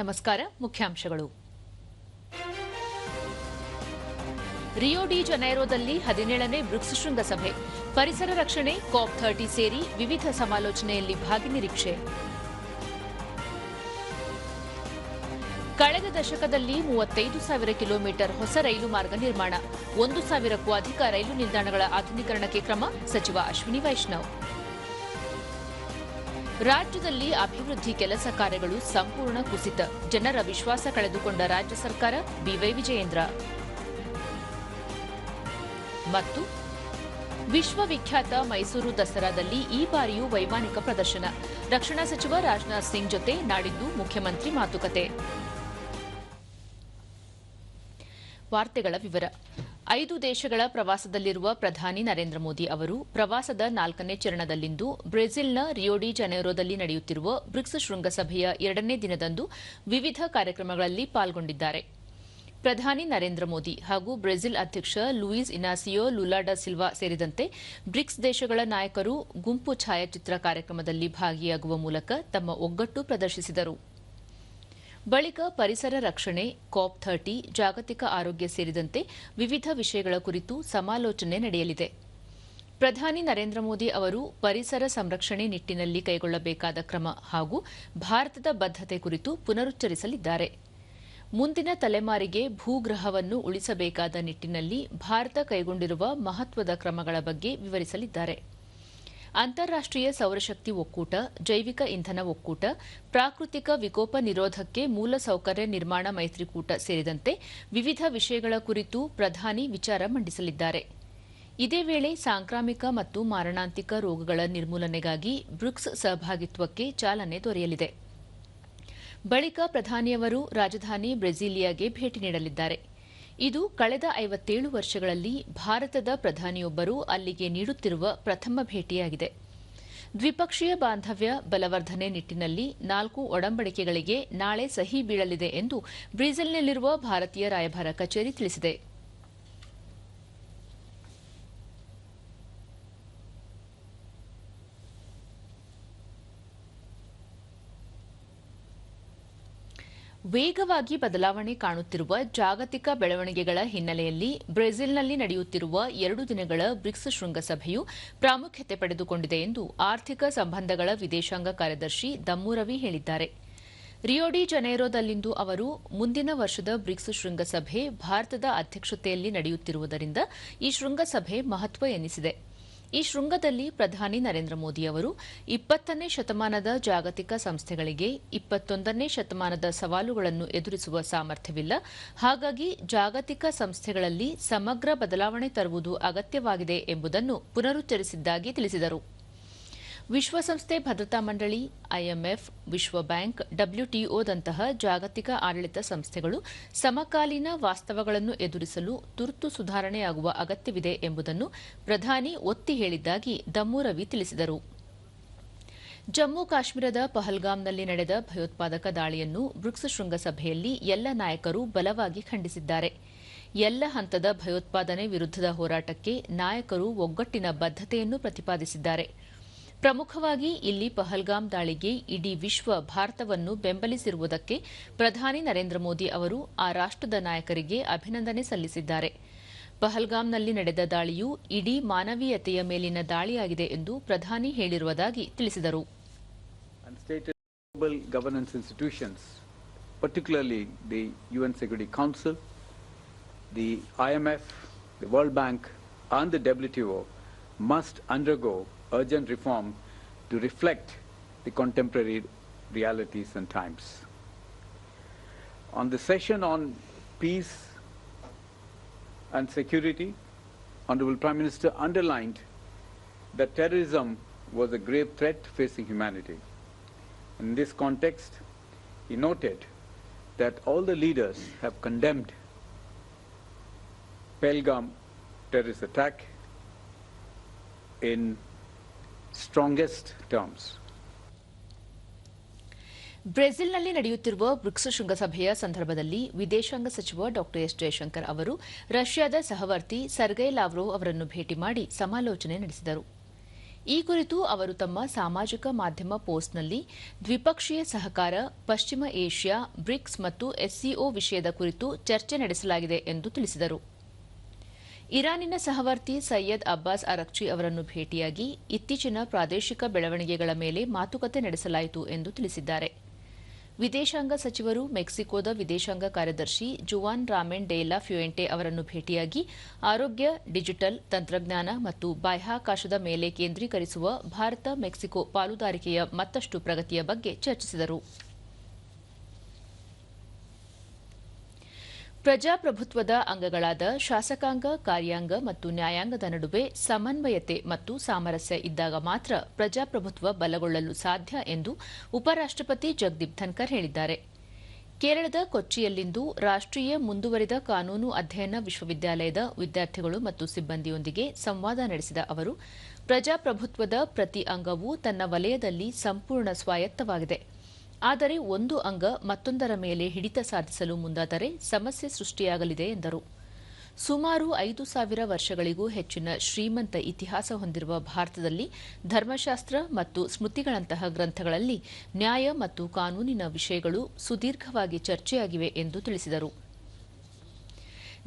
ನಮಸ್ಕಾರ. ಮುಖ್ಯಾಂಶಗಳು. ರಿಯೋ D ಜನೈರೋದಲ್ಲಿ 17ನೇ BRICS ಶೃಂಗಸಭೆ, ಪರಿಸರ ರಕ್ಷಣೆ, COP30 ಸೇರಿ ವಿವಿಧ ಸಮಾಲೋಚನೆಯಲ್ಲಿ ಭಾಗಿ ನಿರೀಕ್ಷೆ. ಕಳೆದ ದಶಕದಲ್ಲಿ 35,000 ಕಿಲೋಮೀಟರ್ ಹೊಸ ರೈಲು ಮಾರ್ಗ ನಿರ್ಮಾಣ, 1,000ಕ್ಕೂ ಅಧಿಕ ರೈಲು ನಿಲ್ದಾಣಗಳ ಆಧುನೀಕರಣಕ್ಕೆ ಕ್ರಮ, ಸಚಿವ ಅಶ್ವಿನಿ ವೈಷ್ಣವ್. ರಾಜ್ಯದಲ್ಲಿ ಅಭಿವೃದ್ಧಿ ಕೆಲಸ ಕಾರ್ಯಗಳು ಸಂಪೂರ್ಣ ಕುಸಿತ, ಜನರ ವಿಶ್ವಾಸ ಕಳೆದುಕೊಂಡ ರಾಜ್ಯ ಸರ್ಕಾರ, ಬಿವೈ ವಿಜಯೇಂದ್ರ. ಮತ್ತು ವಿಶ್ವವಿಖ್ಯಾತ ಮೈಸೂರು ದಸರಾದಲ್ಲಿ ಈ ಬಾರಿಯೂ ವೈಮಾನಿಕ ಪ್ರದರ್ಶನ, ರಕ್ಷಣಾ ಸಚಿವ ರಾಜನಾಥ್ ಸಿಂಗ್ ಜೊತೆ ನಾಡಿದ್ದು ಮುಖ್ಯಮಂತ್ರಿ ಮಾತುಕತೆ. ವಾರ್ತೆಗಳ ವಿವರ. 5 ದೇಶಗಳ ಪ್ರವಾಸದಲ್ಲಿರುವ ಪ್ರಧಾನಿ ನರೇಂದ್ರ ಮೋದಿ ಅವರು ಪ್ರವಾಸದ 4ನೇ ಚರಣದಲ್ಲಿಂದು ಬ್ರೆಜಿಲ್ನ ರಿಯೋ ಡಿ ಜನೈರೋದಲ್ಲಿ ನಡೆಯುತ್ತಿರುವ ಬ್ರಿಕ್ಸ್ ಶೃಂಗಸಭೆಯ 2ನೇ ದಿನದಂದು ವಿವಿಧ ಕಾರ್ಯಕ್ರಮಗಳಲ್ಲಿ ಪಾಲ್ಗೊಂಡಿದ್ದಾರೆ. ಪ್ರಧಾನಿ ನರೇಂದ್ರ ಮೋದಿ ಹಾಗೂ ಬ್ರೆಜಿಲ್ ಅಧ್ಯಕ್ಷ ಲೂಯಿಸ್ ಇನಾಸಿಯೋ ಲುಲಾ ಡ ಸಿಲ್ವಾ ಸೇರಿದಂತೆ ಬ್ರಿಕ್ಸ್ ದೇಶಗಳ ನಾಯಕರು ಗುಂಪು ಛಾಯಾಚಿತ್ರ ಕಾರ್ಯಕ್ರಮದಲ್ಲಿ ಭಾಗಿಯಾಗುವ ಮೂಲಕ ತಮ್ಮ ಒಗ್ಗಟ್ಟು ಪ್ರದರ್ಶಿಸಿದರು. ಬಳಿಕ ಪರಿಸರ ರಕ್ಷಣೆ, COP30, ಜಾಗತಿಕ ಆರೋಗ್ಯ ಸೇರಿದಂತೆ ವಿವಿಧ ವಿಷಯಗಳ ಕುರಿತು ಸಮಾಲೋಚನೆ ನಡೆಯಲಿದೆ. ಪ್ರಧಾನಿ ನರೇಂದ್ರ ಮೋದಿ ಅವರು ಪರಿಸರ ಸಂರಕ್ಷಣೆ ನಿಟ್ಟಿನಲ್ಲಿ ಕೈಗೊಳ್ಳಬೇಕಾದ ಕ್ರಮ ಹಾಗೂ ಭಾರತದ ಬದ್ಧತೆ ಕುರಿತು ಪುನರುಚ್ಚರಿಸಲಿದ್ದಾರೆ. ಮುಂದಿನ ತಲೆಮಾರಿಗೆ ಭೂಗ್ರಹವನ್ನು ಉಳಿಸಬೇಕಾದ ನಿಟ್ಟಿನಲ್ಲಿ ಭಾರತ ಕೈಗೊಂಡಿರುವ ಮಹತ್ವದ ಕ್ರಮಗಳ ಬಗ್ಗೆ ವಿವರಿಸಲಿದ್ದಾರೆ. ಅಂತಾರಾಷ್ಟೀಯ ಸೌರಶಕ್ತಿ ಒಕ್ಕೂಟ, ಜೈವಿಕ ಇಂಧನ ಒಕ್ಕೂಟ, ಪ್ರಾಕೃತಿಕ ವಿಕೋಪ ನಿರೋಧಕ್ಕೆ ಮೂಲಸೌಕರ್ಯ ನಿರ್ಮಾಣ ಮೈತ್ರಿಕೂಟ ಸೇರಿದಂತೆ ವಿವಿಧ ವಿಷಯಗಳ ಕುರಿತು ಪ್ರಧಾನಿ ವಿಚಾರ ಮಂಡಿಸಲಿದ್ದಾರೆ. ಇದೇ ವೇಳೆ ಸಾಂಕ್ರಾಮಿಕ ಮತ್ತು ಮಾರಣಾಂತಿಕ ರೋಗಗಳ ನಿರ್ಮೂಲನೆಗಾಗಿ ಬ್ರಿಕ್ಸ್ ಸಹಭಾಗಿತ್ವಕ್ಕೆ ಚಾಲನೆ ದೊರೆಯಲಿದೆ. ಬಳಿಕ ಪ್ರಧಾನಿಯವರು ರಾಜಧಾನಿ ಬ್ರೆಸಿಲಿಯಾಗೆ ಭೇಟಿ ನೀಡಲಿದ್ದಾರೆ. ಇದು ಕಳೆದ 57 ವರ್ಷಗಳಲ್ಲಿ ಭಾರತದ ಪ್ರಧಾನಿಯೊಬ್ಬರು ಅಲ್ಲಿಗೆ ನೀಡುತ್ತಿರುವ ಪ್ರಥಮ ಭೇಟಿಯಾಗಿದೆ. ದ್ವಿಪಕ್ಷೀಯ ಬಾಂಧವ್ಯ ಬಲವರ್ಧನೆ ನಿಟ್ಟಿನಲ್ಲಿ 4 ಒಡಂಬಡಿಕೆಗಳಿಗೆ ನಾಳೆ ಸಹಿ ಬೀಳಲಿದೆ ಎಂದು ಬ್ರೆಜಿಲ್ನಲ್ಲಿರುವ ಭಾರತೀಯ ರಾಯಭಾರ ಕಚೇರಿ ತಿಳಿಸಿದೆ. ವೇಗವಾಗಿ ಬದಲಾವಣೆ ಕಾಣುತ್ತಿರುವ ಜಾಗತಿಕ ಬೆಳವಣಿಗೆಗಳ ಹಿನ್ನೆಲೆಯಲ್ಲಿ ಬ್ರೆಜಿಲ್ನಲ್ಲಿ ನಡೆಯುತ್ತಿರುವ 2 ದಿನಗಳ ಬ್ರಿಕ್ಸ್ ಶೃಂಗಸಭೆಯು ಪ್ರಾಮುಖ್ಯತೆ ಪಡೆದುಕೊಂಡಿದೆ ಎಂದು ಆರ್ಥಿಕ ಸಂಬಂಧಗಳ ವಿದೇಶಾಂಗ ಕಾರ್ಯದರ್ಶಿ ದಮ್ಮು ರವಿ ಹೇಳಿದ್ದಾರೆ. ರಿಯೋ ಡಿ ಜನೈರೋದಲ್ಲಿಂದು ಅವರು ಮುಂದಿನ ವರ್ಷದ ಬ್ರಿಕ್ಸ್ ಶೃಂಗಸಭೆ ಭಾರತದ ಅಧ್ಯಕ್ಷತೆಯಲ್ಲಿ ನಡೆಯುತ್ತಿರುವುದರಿಂದ ಈ ಶೃಂಗಸಭೆ ಮಹತ್ವ ಎನ್ನಿಸಿದೆ. ಈ ಶೃಂಗದಲ್ಲಿ ಪ್ರಧಾನಿ ನರೇಂದ್ರ ಮೋದಿ ಅವರು 20ನೇ ಶತಮಾನದ ಜಾಗತಿಕ ಸಂಸ್ಥೆಗಳಿಗೆ 21ನೇ ಶತಮಾನದ ಸವಾಲುಗಳನ್ನು ಎದುರಿಸುವ ಸಾಮರ್ಥ್ಯವಿಲ್ಲ, ಹಾಗಾಗಿ ಜಾಗತಿಕ ಸಂಸ್ಥೆಗಳಲ್ಲಿ ಸಮಗ್ರ ಬದಲಾವಣೆ ತರುವುದು ಅಗತ್ಯವಾಗಿದೆ ಎಂಬುದನ್ನು ಪುನರುಚ್ಚರಿಸಿದ್ದಾಗಿ ತಿಳಿಸಿದರು. ವಿಶ್ವಸಂಸ್ಥೆ ಭದ್ರತಾ ಮಂಡಳಿ, IMF, ವಿಶ್ವ ಬ್ಯಾಂಕ್, WTOದಂತಹ ಜಾಗತಿಕ ಆಡಳಿತ ಸಂಸ್ಥೆಗಳು ಸಮಕಾಲೀನ ವಾಸ್ತವಗಳನ್ನು ಎದುರಿಸಲು ತುರ್ತು ಸುಧಾರಣೆಯಾಗುವ ಅಗತ್ಯವಿದೆ ಎಂಬುದನ್ನು ಪ್ರಧಾನಿ ಒತ್ತಿ ಹೇಳಿದ್ದಾಗಿ ದಮ್ಮು ರವಿ ತಿಳಿಸಿದರು. ಜಮ್ಮು ಕಾಶ್ಮೀರದ ಪಹಲ್ಗಾಮ್ನಲ್ಲಿ ನಡೆದ ಭಯೋತ್ಪಾದಕ ದಾಳಿಯನ್ನು ಬ್ರಿಕ್ಸ್ ಶೃಂಗಸಭೆಯಲ್ಲಿ ಎಲ್ಲ ನಾಯಕರು ಬಲವಾಗಿ ಖಂಡಿಸಿದ್ದಾರೆ. ಎಲ್ಲ ಹಂತದ ಭಯೋತ್ಪಾದನೆ ವಿರುದ್ಧದ ಹೋರಾಟಕ್ಕೆ ನಾಯಕರು ಒಗ್ಗಟ್ಟಿನ ಬದ್ಧತೆಯನ್ನು ಪ್ರತಿಪಾದಿಸಿದ್ದಾರೆ. ಪ್ರಮುಖವಾಗಿ ಇಲ್ಲಿ ಪಹಲ್ಗಾಮ್ ದಾಳಿಗೆ ಇಡೀ ವಿಶ್ವ ಭಾರತವನ್ನು ಬೆಂಬಲಿಸಿರುವುದಕ್ಕೆ ಪ್ರಧಾನಿ ನರೇಂದ್ರ ಮೋದಿ ಅವರು ಆ ರಾಷ್ಟದ ನಾಯಕರಿಗೆ ಅಭಿನಂದನೆ ಸಲ್ಲಿಸಿದ್ದಾರೆ. ಪಹಲ್ಗಾಮ್ನಲ್ಲಿ ನಡೆದ ದಾಳಿಯು ಇಡೀ ಮಾನವೀಯತೆಯ ಮೇಲಿನ ದಾಳಿಯಾಗಿದೆ ಎಂದು ಪ್ರಧಾನಿ ಹೇಳಿರುವುದಾಗಿ ತಿಳಿಸಿದರು. Global governance institutions, particularly the UN Security Council, the IMF, the World Bank and the WTO must undergo urgent reform to reflect the contemporary realities and times. On the session on peace and security, Honorable Prime Minister underlined that terrorism was a grave threat facing humanity. In this context, he noted that all the leaders have condemned Pahalgam terrorist attack in strongest terms. ಬ್ರೆಜಿಲ್ನಲ್ಲಿ ನಡೆಯುತ್ತಿರುವ BRICS ಶೃಂಗಸಭೆಯ ಸಂದರ್ಭದಲ್ಲಿ ವಿದೇಶಾಂಗ ಸಚಿವ ಡಾ S Jaishankar ಅವರು ರಷ್ಯಾದ ಸಹವರ್ತಿ ಸರ್ಗೈ ಲಾವ್ರೋವ್ ಅವರನ್ನು ಭೇಟಿ ಮಾಡಿ ಸಮಾಲೋಚನೆ ನಡೆಸಿದರು. ಈ ಕುರಿತು ಅವರು ತಮ್ಮ ಸಾಮಾಜಿಕ ಮಾಧ್ಯಮ ಪೋಸ್ಟ್ನಲ್ಲಿ ದ್ವಿಪಕ್ಷೀಯ ಸಹಕಾರ, ಪಶ್ಚಿಮ ಏಷ್ಯಾ, ಬ್ರಿಕ್ಸ್ ಮತ್ತು ಎಸ್ಸಿಒ ವಿಷಯದ ಕುರಿತು ಚರ್ಚೆ ನಡೆಸಲಾಗಿದೆ ಎಂದು ತಿಳಿಸಿದರು. ಇರಾನಿನ ಸಹವರ್ತಿ ಸೈಯದ್ ಅಬ್ಬಾಸ್ ಅರಕ್ಚಿ ಅವರನ್ನು ಭೇಟಿಯಾಗಿ ಇತ್ತೀಚಿನ ಪ್ರಾದೇಶಿಕ ಬೆಳವಣಿಗೆಗಳ ಮೇಲೆ ಮಾತುಕತೆ ನಡೆಸಲಾಯಿತು ಎಂದು ತಿಳಿಸಿದ್ದಾರೆ. ವಿದೇಶಾಂಗ ಸಚಿವರು ಮೆಕ್ಸಿಕೋದ ವಿದೇಶಾಂಗ ಕಾರ್ಯದರ್ಶಿ ಜುವಾನ್ ರಾಮೆನ್ ಡೆಲಾ ಫ್ಯುಯೆಂಟೆ ಅವರನ್ನು ಭೇಟಿಯಾಗಿ ಆರೋಗ್ಯ, ಡಿಜಿಟಲ್ ತಂತ್ರಜ್ಞಾನ ಮತ್ತು ಬಾಹ್ಯಾಕಾಶದ ಮೇಲೆ ಕೇಂದ್ರೀಕರಿಸುವ ಭಾರತ ಮೆಕ್ಸಿಕೋ ಪಾಲುದಾರಿಕೆಯ ಮತ್ತಷ್ಟು ಪ್ರಗತಿಯ ಬಗ್ಗೆ ಚರ್ಚಿಸಿದರು. ಪ್ರಜಾಪ್ರಭುತ್ವದ ಅಂಗಗಳಾದ ಶಾಸಕಾಂಗ, ಕಾರ್ಯಾಂಗ ಮತ್ತು ನ್ಯಾಯಾಂಗದ ನಡುವೆ ಸಮನ್ವಯತೆ ಮತ್ತು ಸಾಮರಸ್ಯ ಇದ್ದಾಗ ಮಾತ್ರ ಪ್ರಜಾಪ್ರಭುತ್ವ ಬಲಗೊಳ್ಳಲು ಸಾಧ್ಯ ಎಂದು ಉಪರಾಷ್ಟಪತಿ ಜಗದೀಪ್ ಧನ್ಕರ್ ಹೇಳಿದ್ದಾರೆ. ಕೇರಳದ ಕೊಚ್ಚಿಯಲ್ಲಿಂದು ರಾಷ್ಟೀಯ ಮುಂದುವರಿದ ಕಾನೂನು ಅಧ್ಯಯನ ವಿಶ್ವವಿದ್ಯಾಲಯದ ವಿದ್ಯಾರ್ಥಿಗಳು ಮತ್ತು ಸಿಬ್ಬಂದಿಯೊಂದಿಗೆ ಸಂವಾದ ನಡೆಸಿದ ಅವರು, ಪ್ರಜಾಪ್ರಭುತ್ವದ ಪ್ರತಿ ಅಂಗವೂ ತನ್ನ ವಲಯದಲ್ಲಿ ಸಂಪೂರ್ಣ ಸ್ವಾಯತ್ತವಾಗಿದೆ. ಆದರೆ ಒಂದು ಅಂಗ ಮತ್ತೊಂದರ ಮೇಲೆ ಹಿಡಿತ ಸಾಧಿಸಲು ಮುಂದಾದರೆ ಸಮಸ್ಯೆ ಸೃಷ್ಟಿಯಾಗಲಿದೆ ಎಂದರು. ಸುಮಾರು 5,000 ವರ್ಷಗಳಿಗೂ ಹೆಚ್ಚಿನ ಶ್ರೀಮಂತ ಇತಿಹಾಸ ಹೊಂದಿರುವ ಭಾರತದಲ್ಲಿ ಧರ್ಮಶಾಸ್ತ್ರ ಮತ್ತು ಸ್ಮೃತಿಗಳಂತಹ ಗ್ರಂಥಗಳಲ್ಲಿ ನ್ಯಾಯ ಮತ್ತು ಕಾನೂನಿನ ವಿಷಯಗಳು ಸುದೀರ್ಘವಾಗಿ ಚರ್ಚೆಯಾಗಿವೆ ಎಂದು ತಿಳಿಸಿದರು.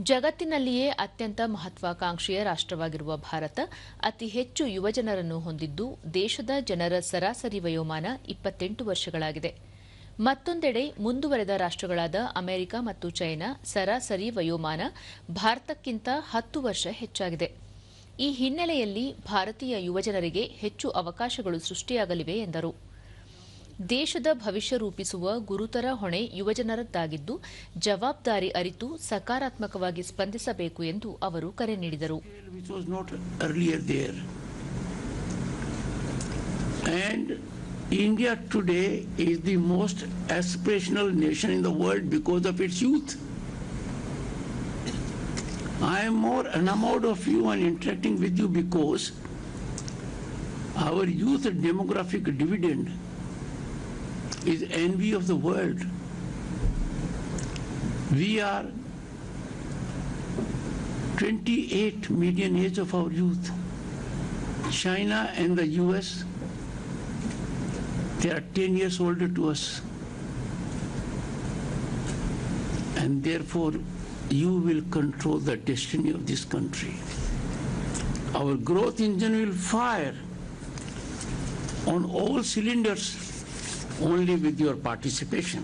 ಜಗತ್ತಿನಲ್ಲಿಯೇ ಅತ್ಯಂತ ಮಹತ್ವಾಕಾಂಕ್ಷೆಯ ರಾಷ್ಟವಾಗಿರುವ ಭಾರತ ಅತಿ ಹೆಚ್ಚು ಯುವಜನರನ್ನು ಹೊಂದಿದ್ದು, ದೇಶದ ಜನರ ಸರಾಸರಿ ವಯೋಮಾನ 28 ವರ್ಷಗಳಾಗಿದೆ. ಮತ್ತೊಂದೆಡೆ ಮುಂದುವರೆದ ರಾಷ್ಟಗಳಾದ ಅಮೆರಿಕ ಮತ್ತು ಚೈನಾ ಸರಾಸರಿ ವಯೋಮಾನ ಭಾರತಕ್ಕಿಂತ 10 ವರ್ಷ ಹೆಚ್ಚಾಗಿದೆ. ಈ ಹಿನ್ನೆಲೆಯಲ್ಲಿ ಭಾರತೀಯ ಯುವಜನರಿಗೆ ಹೆಚ್ಚು ಅವಕಾಶಗಳು ಸೃಷ್ಟಿಯಾಗಲಿವೆ ಎಂದರು. ದೇಶದ ಭವಿಷ್ಯ ರೂಪಿಸುವ ಗುರುತರ ಹೊಣೆ ಯುವಜನರದ್ದಾಗಿದ್ದು, ಜವಾಬ್ದಾರಿ ಅರಿತು ಸಕಾರಾತ್ಮಕವಾಗಿ ಸ್ಪಂದಿಸಬೇಕು ಎಂದು ಅವರು ಕರೆ ನೀಡಿದರು. India today is the most aspirational nation in the world because of its youth. I am more enamored of you and interacting with you because our youth demographic dividend is envy of the world. We are 28 median age of our youth. China and the US, they are 10 years older to us. And therefore, you will control the destiny of this country. Our growth engine will fire on all cylinders only with your participation.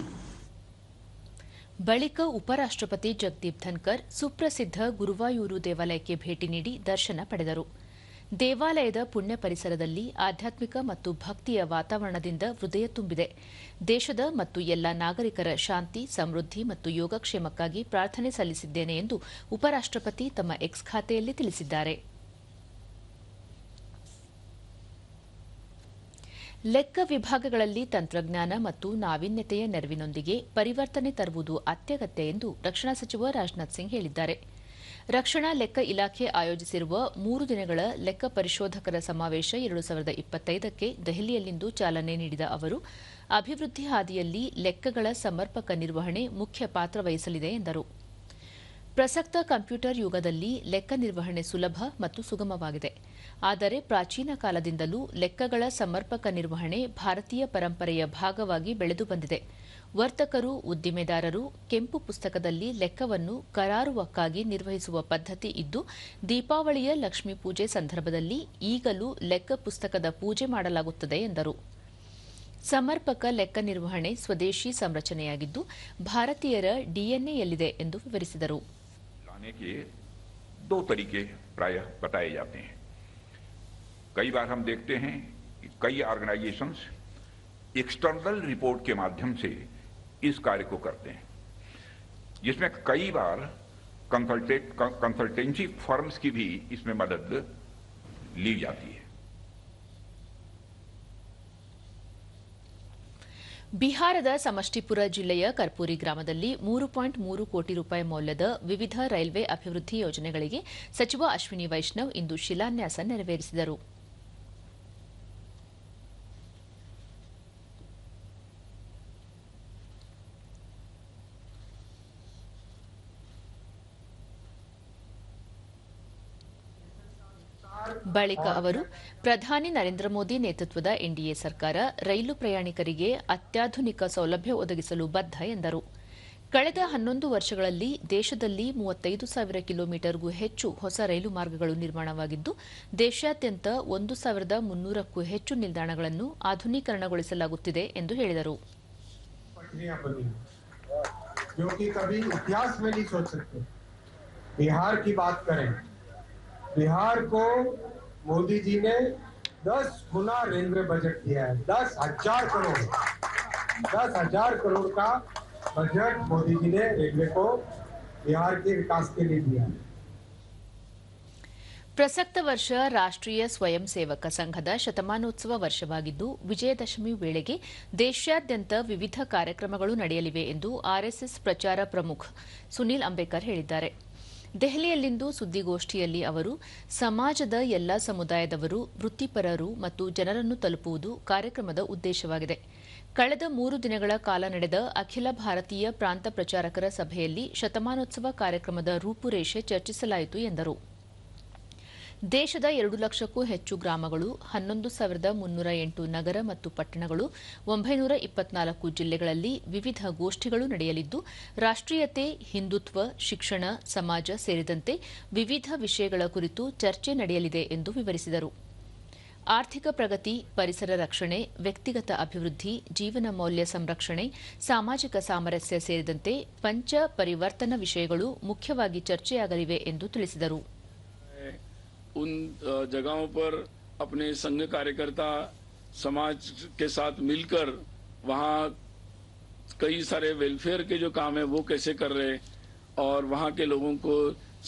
ಬಳಿಕ ಉಪರಾಷ್ಟಪತಿ ಜಗದೀಪ್ ಧನ್ಕರ್ ಸುಪ್ರಸಿದ್ಧ ಗುರುವಾಯೂರು ದೇವಾಲಯಕ್ಕೆ ಭೇಟಿ ನೀಡಿ ದರ್ಶನ ಪಡೆದರು. ದೇವಾಲಯದ ಪುಣ್ಯ ಪರಿಸರದಲ್ಲಿ ಆಧ್ಯಾತ್ಮಿಕ ಮತ್ತು ಭಕ್ತಿಯ ವಾತಾವರಣದಿಂದ ಹೃದಯ ತುಂಬಿದೆ. ದೇಶದ ಮತ್ತು ಎಲ್ಲ ನಾಗರಿಕರ ಶಾಂತಿ, ಸಮೃದ್ಧಿ ಮತ್ತು ಯೋಗಕ್ಷೇಮಕ್ಕಾಗಿ ಪ್ರಾರ್ಥನೆ ಸಲ್ಲಿಸಿದ್ದೇನೆ ಎಂದು ಉಪರಾಷ್ಟಪತಿ ತಮ್ಮ ಎಕ್ಸ್ ಖಾತೆಯಲ್ಲಿ ತಿಳಿಸಿದ್ದಾರೆ. ಲೆಕ್ಕ ವಿಭಾಗಗಳಲ್ಲಿ ತಂತ್ರಜ್ಞಾನ ಮತ್ತು ನಾವೀನ್ಯತೆಯ ನೆರವಿನೊಂದಿಗೆ ಪರಿವರ್ತನೆ ತರುವುದು ಅತ್ಯಗತ್ಯ ಎಂದು ರಕ್ಷಣಾ ಸಚಿವ ರಾಜನಾಥ್ ಸಿಂಗ್ ಹೇಳಿದ್ದಾರೆ. ರಕ್ಷಣಾ ಲೆಕ್ಕ ಇಲಾಖೆ ಆಯೋಜಿಸಿರುವ 3 ದಿನಗಳ ಲೆಕ್ಕ ಪರಿಶೋಧಕರ ಸಮಾವೇಶ 2025ಕ್ಕೆ ದೆಹಲಿಯಲ್ಲಿಂದು ಚಾಲನೆ ನೀಡಿದ ಅವರು, ಅಭಿವೃದ್ಧಿ ಹಾದಿಯಲ್ಲಿ ಲೆಕ್ಕಗಳ ಸಮರ್ಪಕ ನಿರ್ವಹಣೆ ಮುಖ್ಯ ಪಾತ್ರ ವಹಿಸಲಿದೆ ಎಂದರು. ಪ್ರಸಕ್ತ ಕಂಪ್ಯೂಟರ್ ಯುಗದಲ್ಲಿ ಲೆಕ್ಕ ನಿರ್ವಹಣೆ ಸುಲಭ ಮತ್ತು ಸುಗಮವಾಗಿದೆ. ಆದರೆ ಪ್ರಾಚೀನ ಕಾಲದಿಂದಲೂ ಲೆಕ್ಕಗಳ ಸಮರ್ಪಕ ನಿರ್ವಹಣೆ ಭಾರತೀಯ ಪರಂಪರೆಯ ಭಾಗವಾಗಿ ಬೆಳೆದು ಬಂದಿದೆ. ವರ್ತಕರು, ಉದ್ದಿಮೆದಾರರು ಕೆಂಪು ಪುಸ್ತಕದಲ್ಲಿ ಲೆಕ್ಕವನ್ನು ಕರಾರುವಕ್ಕಾಗಿ ನಿರ್ವಹಿಸುವ ಪದ್ಧತಿ ಇದ್ದು, ದೀಪಾವಳಿಯ ಲಕ್ಷ್ಮೀ ಪೂಜೆ ಸಂದರ್ಭದಲ್ಲಿ ಈಗಲೂ ಲೆಕ್ಕ ಪುಸ್ತಕದ ಪೂಜೆ ಮಾಡಲಾಗುತ್ತದೆ ಎಂದರು. ಸಮರ್ಪಕ ಲೆಕ್ಕ ನಿರ್ವಹಣೆ ಸ್ವದೇಶಿ ಸಂರಚನೆಯಾಗಿದ್ದು, ಭಾರತೀಯರ ಡಿಎನ್ಎಯಲ್ಲಿದೆ ಎಂದು ವಿವರಿಸಿದರು. दो तरीके प्रायः बताए जाते हैं. कई बार हम देखते हैं कि कई ऑर्गेनाइजेशंस एक्सटर्नल रिपोर्ट के माध्यम से इस कार्य को करते हैं, जिसमें कई बार कंसल्टेंसी फर्म्स की भी इसमें मदद ली जाती है. ಬಿಹಾರದ ಸಮಷ್ಟಿಪುರ ಜಿಲ್ಲೆಯ ಕರ್ಪೂರಿ ಗ್ರಾಮದಲ್ಲಿ 3.3 ಕೋಟಿ ರೂಪಾಯಿ ಮೌಲ್ಯದ ವಿವಿಧ ರೈಲ್ವೆ ಅಭಿವೃದ್ಧಿ ಯೋಜನೆಗಳಿಗೆ ಸಚಿವ ಅಶ್ವಿನಿ ವೈಷ್ಣವ್ ಇಂದು ಶಿಲಾನ್ಯಾಸ ನೆರವೇರಿಸಿದರು. ಬಳಿಕ ಅವರು ಪ್ರಧಾನಿ ನರೇಂದ್ರ ಮೋದಿ ನೇತೃತ್ವದ ಎನ್ಡಿಎ ಸರ್ಕಾರ ರೈಲು ಪ್ರಯಾಣಿಕರಿಗೆ ಅತ್ಯಾಧುನಿಕ ಸೌಲಭ್ಯ ಒದಗಿಸಲು ಬದ್ಧ ಎಂದರು. ಕಳೆದ 11 ವರ್ಷಗಳಲ್ಲಿ ದೇಶದಲ್ಲಿ 35,000 ಕಿಲೋಮೀಟರ್ಗೂ ಹೆಚ್ಚು ಹೊಸ ರೈಲು ಮಾರ್ಗಗಳು ನಿರ್ಮಾಣವಾಗಿದ್ದು, ದೇಶಾದ್ಯಂತ 1,300ಕ್ಕೂ ಹೆಚ್ಚು ನಿಲ್ದಾಣಗಳನ್ನು ಆಧುನೀಕರಣಗೊಳಿಸಲಾಗುತ್ತಿದೆ ಎಂದು ಹೇಳಿದರು. बिहार की बात करें, बिहार को मोदी जी ने 10 गुना रेलवे बजट दिया है। 10,000 करोड़ का बजट मोदी जी ने रेलवे को बिहार के विकास के लिए दिया है. ಪ್ರಸಕ್ತ ವರ್ಷ ರಾಷ್ಟ್ರೀಯ ಸ್ವಯಂ ಸೇವಕ ಸಂಘದ ಶತಮಾನೋತ್ಸವ ವರ್ಷವಾಗಿದ್ದು, ವಿಜಯದಶಮಿ ವೇಳೆಗೆ ದೇಶಾದ್ಯಂತ ವಿವಿಧ ಕಾರ್ಯಕ್ರಮಗಳು ನಡೆಯಲಿವೆ ಎಂದು ಆರ್ಎಸ್ಎಸ್ ಪ್ರಚಾರ ಪ್ರಮುಖ ಸುನೀಲ್ ಅಂಬೇಕರ್ ಹೇಳಿದ್ದಾರೆ. ದೆಹಲಿಯಲ್ಲಿಂದು ಸುದ್ದಿಗೋಷ್ಠಿಯಲ್ಲಿ ಅವರು, ಸಮಾಜದ ಎಲ್ಲಾ ಸಮುದಾಯದವರು, ವೃತ್ತಿಪರರು ಮತ್ತು ಜನರನ್ನು ತಲುಪುವುದು ಕಾರ್ಯಕ್ರಮದ ಉದ್ದೇಶವಾಗಿದೆ. ಕಳೆದ 3 ದಿನಗಳ ಕಾಲ ನಡೆದ ಅಖಿಲ ಭಾರತೀಯ ಪ್ರಾಂತ ಪ್ರಚಾರಕರ ಸಭೆಯಲ್ಲಿ ಶತಮಾನೋತ್ಸವ ಕಾರ್ಯಕ್ರಮದ ರೂಪುರೇಷೆ ಚರ್ಚಿಸಲಾಯಿತು ಎಂದರು. ದೇಶದ 2 ಲಕ್ಷಕ್ಕೂ ಹೆಚ್ಚು ಗ್ರಾಮಗಳು, 11,308 ನಗರ ಮತ್ತು ಪಟ್ಟಣಗಳು, 924 ಜಿಲ್ಲೆಗಳಲ್ಲಿ ವಿವಿಧ ಗೋಷ್ಠಿಗಳು ನಡೆಯಲಿದ್ದು, ರಾಷ್ಟ್ರೀಯತೆ, ಹಿಂದುತ್ವ, ಶಿಕ್ಷಣ, ಸಮಾಜ ಸೇರಿದಂತೆ ವಿವಿಧ ವಿಷಯಗಳ ಕುರಿತು ಚರ್ಚೆ ನಡೆಯಲಿದೆ ಎಂದು ವಿವರಿಸಿದರು. ಆರ್ಥಿಕ ಪ್ರಗತಿ, ಪರಿಸರ ರಕ್ಷಣೆ, ವ್ಯಕ್ತಿಗತ ಅಭಿವೃದ್ಧಿ, ಜೀವನ ಮೌಲ್ಯ ಸಂರಕ್ಷಣೆ, ಸಾಮಾಜಿಕ ಸಾಮರಸ್ಯ ಸೇರಿದಂತೆ ಪಂಚ ಪರಿವರ್ತನ ವಿಷಯಗಳು ಮುಖ್ಯವಾಗಿ ಚರ್ಚೆಯಾಗಲಿವೆ ಎಂದು ತಿಳಿಸಿದರು. उन जगहों पर अपने संघ कार्यकर्ता समाज के साथ मिलकर वहाँ कई सारे वेलफेयर के जो काम है वो कैसे कर रहे और वहाँ के लोगों को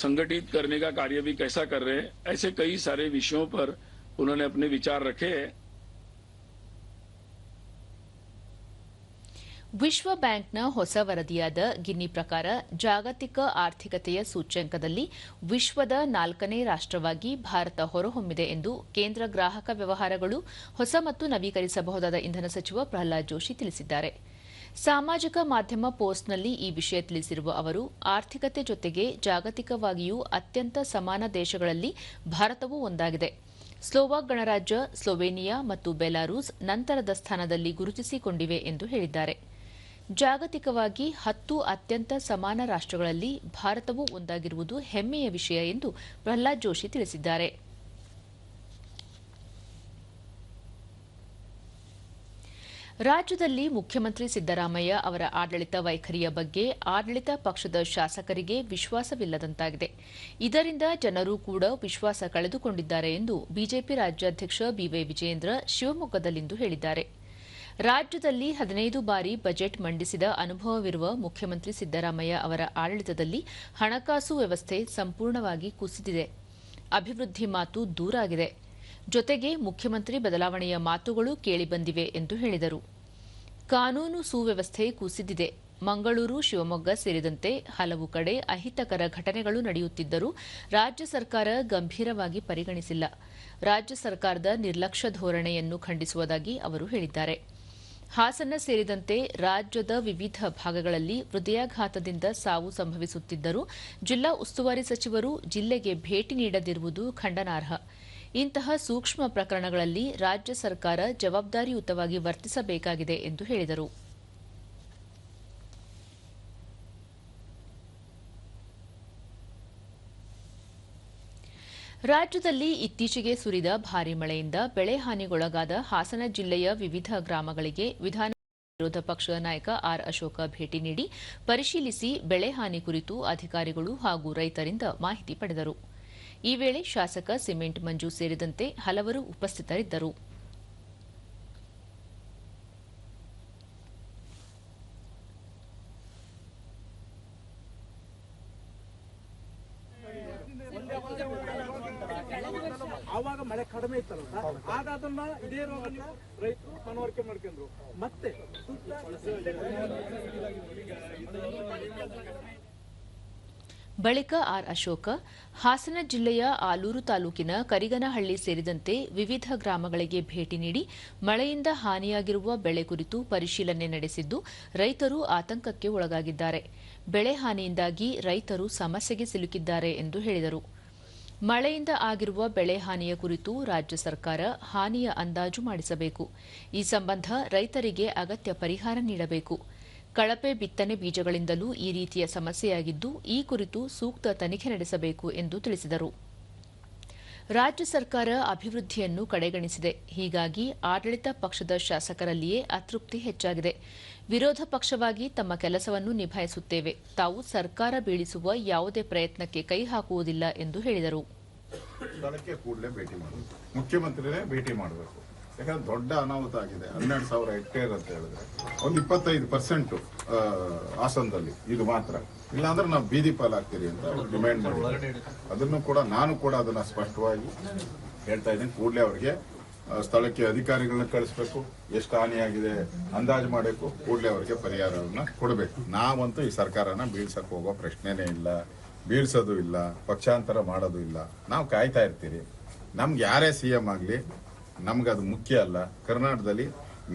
संगठित करने का कार्य भी कैसा कर रहे, ऐसे कई सारे विषयों पर उन्होंने अपने विचार रखे. ವಿಶ್ವ ಬ್ಯಾಂಕ್ನ ಹೊಸ ವರದಿಯಾದ ಗಿನಿ ಪ್ರಕಾರ ಜಾಗತಿಕ ಆರ್ಥಿಕತೆಯ ಸೂಚ್ಯಂಕದಲ್ಲಿ ವಿಶ್ವದ 4ನೇ ರಾಷ್ಟ್ರವಾಗಿ ಭಾರತ ಹೊರಹೊಮ್ಮಿದೆ ಎಂದು ಕೇಂದ್ರ ಗ್ರಾಹಕ ವ್ಯವಹಾರಗಳು, ಹೊಸ ಮತ್ತು ನವೀಕರಿಸಬಹುದಾದ ಇಂಧನ ಸಚಿವ ಪ್ರಹ್ಲಾದ್ ಜೋಶಿ ತಿಳಿಸಿದ್ದಾರೆ. ಸಾಮಾಜಿಕ ಮಾಧ್ಯಮ ಪೋಸ್ಟ್ನಲ್ಲಿ ಈ ವಿಷಯ ತಿಳಿಸಿರುವ ಅವರು, ಆರ್ಥಿಕತೆ ಜೊತೆಗೆ ಜಾಗತಿಕವಾಗಿಯೂ ಅತ್ಯಂತ ಸಮಾನ ದೇಶಗಳಲ್ಲಿ ಭಾರತವೂ ಒಂದಾಗಿದೆ. ಸ್ಲೋವಾಕ್ ಗಣರಾಜ್ಯ, ಸ್ಲೋವೇನಿಯಾ ಮತ್ತು ಬೆಲಾರೂಸ್ ನಂತರದ ಸ್ಥಾನದಲ್ಲಿ ಗುರುತಿಸಿಕೊಂಡಿವೆ ಎಂದು ಹೇಳಿದ್ದಾರೆ. ಜಾಗತಿಕವಾಗಿ 10 ಅತ್ಯಂತ ಸಮಾನ ರಾಷ್ಟ್ರಗಳಲ್ಲಿ ಭಾರತವೂ ಒಂದಾಗಿರುವುದು ಹೆಮ್ಮೆಯ ವಿಷಯ ಎಂದು ಪ್ರಹ್ಲಾದ್ ಜೋಶಿ ತಿಳಿಸಿದ್ದಾರೆ. ರಾಜ್ಯದಲ್ಲಿ ಮುಖ್ಯಮಂತ್ರಿ ಸಿದ್ದರಾಮಯ್ಯ ಅವರ ಆಡಳಿತ ವೈಖರಿಯ ಬಗ್ಗೆ ಆಡಳಿತ ಪಕ್ಷದ ಶಾಸಕರಿಗೆ ವಿಶ್ವಾಸವಿಲ್ಲದಂತಾಗಿದೆ. ಇದರಿಂದ ಜನರು ಕೂಡ ವಿಶ್ವಾಸ ಕಳೆದುಕೊಂಡಿದ್ದಾರೆ ಎಂದು ಬಿಜೆಪಿ ರಾಜ್ಯಾಧ್ಯಕ್ಷ ಬಿವೈ ವಿಜಯೇಂದ್ರ ಶಿವಮೊಗ್ಗದಲ್ಲಿಂದು ಹೇಳಿದ್ದಾರೆ. ರಾಜ್ಯದಲ್ಲಿ 15 ಬಾರಿ ಬಜೆಟ್ ಮಂಡಿಸಿದ ಅನುಭವವಿರುವ ಮುಖ್ಯಮಂತ್ರಿ ಸಿದ್ದರಾಮಯ್ಯ ಅವರ ಆಡಳಿತದಲ್ಲಿ ಹಣಕಾಸು ವ್ಯವಸ್ಥೆ ಸಂಪೂರ್ಣವಾಗಿ ಕುಸಿದಿದೆ. ಅಭಿವೃದ್ಧಿ ಮಾತು ದೂರಾಗಿದೆ. ಜೊತೆಗೆ ಮುಖ್ಯಮಂತ್ರಿ ಬದಲಾವಣೆಯ ಮಾತುಗಳು ಕೇಳಿಬಂದಿವೆ ಎಂದು ಹೇಳಿದರು. ಕಾನೂನು ಸುವ್ಯವಸ್ಥೆ ಕುಸಿದಿದೆ. ಮಂಗಳೂರು, ಶಿವಮೊಗ್ಗ ಸೇರಿದಂತೆ ಹಲವು ಕಡೆ ಅಹಿತಕರ ಘಟನೆಗಳು ನಡೆಯುತ್ತಿದ್ದರೂ ರಾಜ್ಯ ಸರ್ಕಾರ ಗಂಭೀರವಾಗಿ ಪರಿಗಣಿಸಿಲ್ಲ. ರಾಜ್ಯ ಸರ್ಕಾರದ ನಿರ್ಲಕ್ಷ್ಯ ಧೋರಣೆಯನ್ನು ಖಂಡಿಸುವುದಾಗಿ ಅವರು ಹೇಳಿದ್ದಾರೆ. ಹಾಸನ ಸೇರಿದಂತೆ ರಾಜ್ಯದ ವಿವಿಧ ಭಾಗಗಳಲ್ಲಿ ಹೃದಯಾಘಾತದಿಂದ ಸಾವು ಸಂಭವಿಸುತ್ತಿದ್ದರೂ ಜಿಲ್ಲಾ ಉಸ್ತುವಾರಿ ಸಚಿವರು ಜಿಲ್ಲೆಗೆ ಭೇಟಿ ನೀಡದಿರುವುದು ಖಂಡನಾರ್ಹ. ಇಂತಹ ಸೂಕ್ಷ್ಮ ಪ್ರಕರಣಗಳಲ್ಲಿ ರಾಜ್ಯ ಸರ್ಕಾರ ಜವಾಬ್ದಾರಿಯುತವಾಗಿ ವರ್ತಿಸಬೇಕಾಗಿದೆ ಎಂದು ಹೇಳಿದರು. ರಾಜ್ಯದಲ್ಲಿ ಇತ್ತೀಚೆಗೆ ಸುರಿದ ಭಾರೀ ಮಳೆಯಿಂದ ಬೆಳೆ ಹಾನಿಗೊಳಗಾದ ಹಾಸನ ಜಿಲ್ಲೆಯ ವಿವಿಧ ಗ್ರಾಮಗಳಿಗೆ ವಿರೋಧ ಪಕ್ಷ ನಾಯಕ ಆರ್ ಅಶೋಕ ಭೇಟಿ ನೀಡಿ ಪರಿಶೀಲಿಸಿ ಬೆಳೆ ಹಾನಿ ಕುರಿತು ಅಧಿಕಾರಿಗಳು ಹಾಗೂ ರೈತರಿಂದ ಮಾಹಿತಿ ಪಡೆದರು. ಈ ವೇಳೆ ಶಾಸಕ ಸಿಮೆಂಟ್ ಮಂಜು ಸೇರಿದಂತೆ ಹಲವರು ಉಪಸ್ಥಿತರಿದ್ದರು. ಆವಾಗ ಮಳೆ ಕಡಿಮೆ ಇತ್ತಲ್ಲ, ಆಗ ಅದನ್ನ ಇದೇ ರೋಗನ ರೈತರು ಮನವರಿಕೆ ಮಾಡ್ಕೊಂಡ್ರು. ಮತ್ತೆ ಬಳಿಕ ಆರ್ ಅಶೋಕ ಹಾಸನ ಜಿಲ್ಲೆಯ ಆಲೂರು ತಾಲೂಕಿನ ಕರಿಗನಹಳ್ಳಿ ಸೇರಿದಂತೆ ವಿವಿಧ ಗ್ರಾಮಗಳಿಗೆ ಭೇಟಿ ನೀಡಿ ಮಳೆಯಿಂದ ಹಾನಿಯಾಗಿರುವ ಬೆಳೆ ಕುರಿತು ಪರಿಶೀಲನೆ ನಡೆಸಿದ್ದು, ರೈತರು ಆತಂಕಕ್ಕೆ ಒಳಗಾಗಿದ್ದಾರೆ. ಬೆಳೆ ಹಾನಿಯಿಂದಾಗಿ ರೈತರು ಸಮಸ್ಯೆಗೆ ಸಿಲುಕಿದ್ದಾರೆ ಎಂದು ಹೇಳಿದರು. ಮಳೆಯಿಂದ ಆಗಿರುವ ಬೆಳೆ ಹಾನಿಯ ಕುರಿತು ರಾಜ್ಯ ಸರ್ಕಾರ ಹಾನಿಯ ಅಂದಾಜು ಮಾಡಿಸಬೇಕು. ಈ ಸಂಬಂಧ ರೈತರಿಗೆ ಅಗತ್ಯ ಪರಿಹಾರ ನೀಡಬೇಕು. ಕಳಪೆ ಬಿತ್ತನೆ ಬೀಜಗಳಿಂದಲೂ ಈ ರೀತಿಯ ಸಮಸ್ಯೆಯಾಗಿದ್ದು, ಈ ಕುರಿತು ಸೂಕ್ತ ತನಿಖೆ ನಡೆಸಬೇಕು ಎಂದು ತಿಳಿಸಿದರು. ರಾಜ್ಯ ಸರ್ಕಾರ ಅಭಿವೃದ್ಧಿಯನ್ನು ಕಡೆಗಣಿಸಿದೆ. ಹೀಗಾಗಿ ಆಡಳಿತ ಪಕ್ಷದ ಶಾಸಕರಲ್ಲಿಯೇ ಅತೃಪ್ತಿ ಹೆಚ್ಚಾಗಿದೆ. ವಿರೋಧ ಪಕ್ಷವಾಗಿ ತಮ್ಮ ಕೆಲಸವನ್ನು ನಿಭಾಯಿಸುತ್ತೇವೆ. ತಾವು ಸರ್ಕಾರ ಬೀಳಿಸುವ ಯಾವುದೇ ಪ್ರಯತ್ನಕ್ಕೆ ಕೈ ಹಾಕುವುದಿಲ್ಲ ಎಂದು ಹೇಳಿದರು. ಸ್ಥಳಕ್ಕೆ ಕೂಡಲೇ ಭೇಟಿ ಮಾಡಬೇಕು, ಮುಖ್ಯಮಂತ್ರಿನೇ ಭೇಟಿ ಮಾಡಬೇಕು. ಯಾಕಂದ್ರೆ ದೊಡ್ಡ ಅನಾಹುತ ಆಗಿದೆ. 12,000 ಹೆಕ್ಟೇರ್ ಅಂತ ಹೇಳಿದ್ರೆ ಒಂದು 25% ಹಾಸನದಲ್ಲಿ ಇದು ಮಾತ್ರ. ಇಲ್ಲಾಂದ್ರೆ ನಾವು ಬೀದಿ ಪಾಲಾಗ್ತೀರಿ ಅಂತ ಡಿಮ್ಯಾಂಡ್ ಮಾಡಿದ್ದಾರೆ. ಅದನ್ನು ಕೂಡ ನಾನು ಕೂಡ ಅದನ್ನ ಸ್ಪಷ್ಟವಾಗಿ ಹೇಳ್ತಾ ಇದ್ದೀನಿ. ಕೂಡಲೇ ಅವರಿಗೆ ಸ್ಥಳಕ್ಕೆ ಅಧಿಕಾರಿಗಳನ್ನ ಕಳಿಸ್ಬೇಕು, ಎಷ್ಟು ಹಾನಿಯಾಗಿದೆ ಅಂದಾಜು ಮಾಡಬೇಕು, ಕೂಡಲೇ ಅವರಿಗೆ ಪರಿಹಾರವನ್ನ ಕೊಡಬೇಕು. ನಾವಂತೂ ಈ ಸರ್ಕಾರನ ಬೀಳ್ಸಕ್ ಹೋಗೋ ಪ್ರಶ್ನೆನೇ ಇಲ್ಲ, ಬೀಳ್ಸೋದು ಇಲ್ಲ, ಪಕ್ಷಾಂತರ ಮಾಡೋದು ಇಲ್ಲ. ನಾವು ಕಾಯ್ತಾ ಇರ್ತೀರಿ. ನಮ್ಗೆ ಯಾರೇ CM ಆಗಲಿ ನಮ್ಗೆ ಅದು ಮುಖ್ಯ ಅಲ್ಲ. ಕರ್ನಾಟಕದಲ್ಲಿ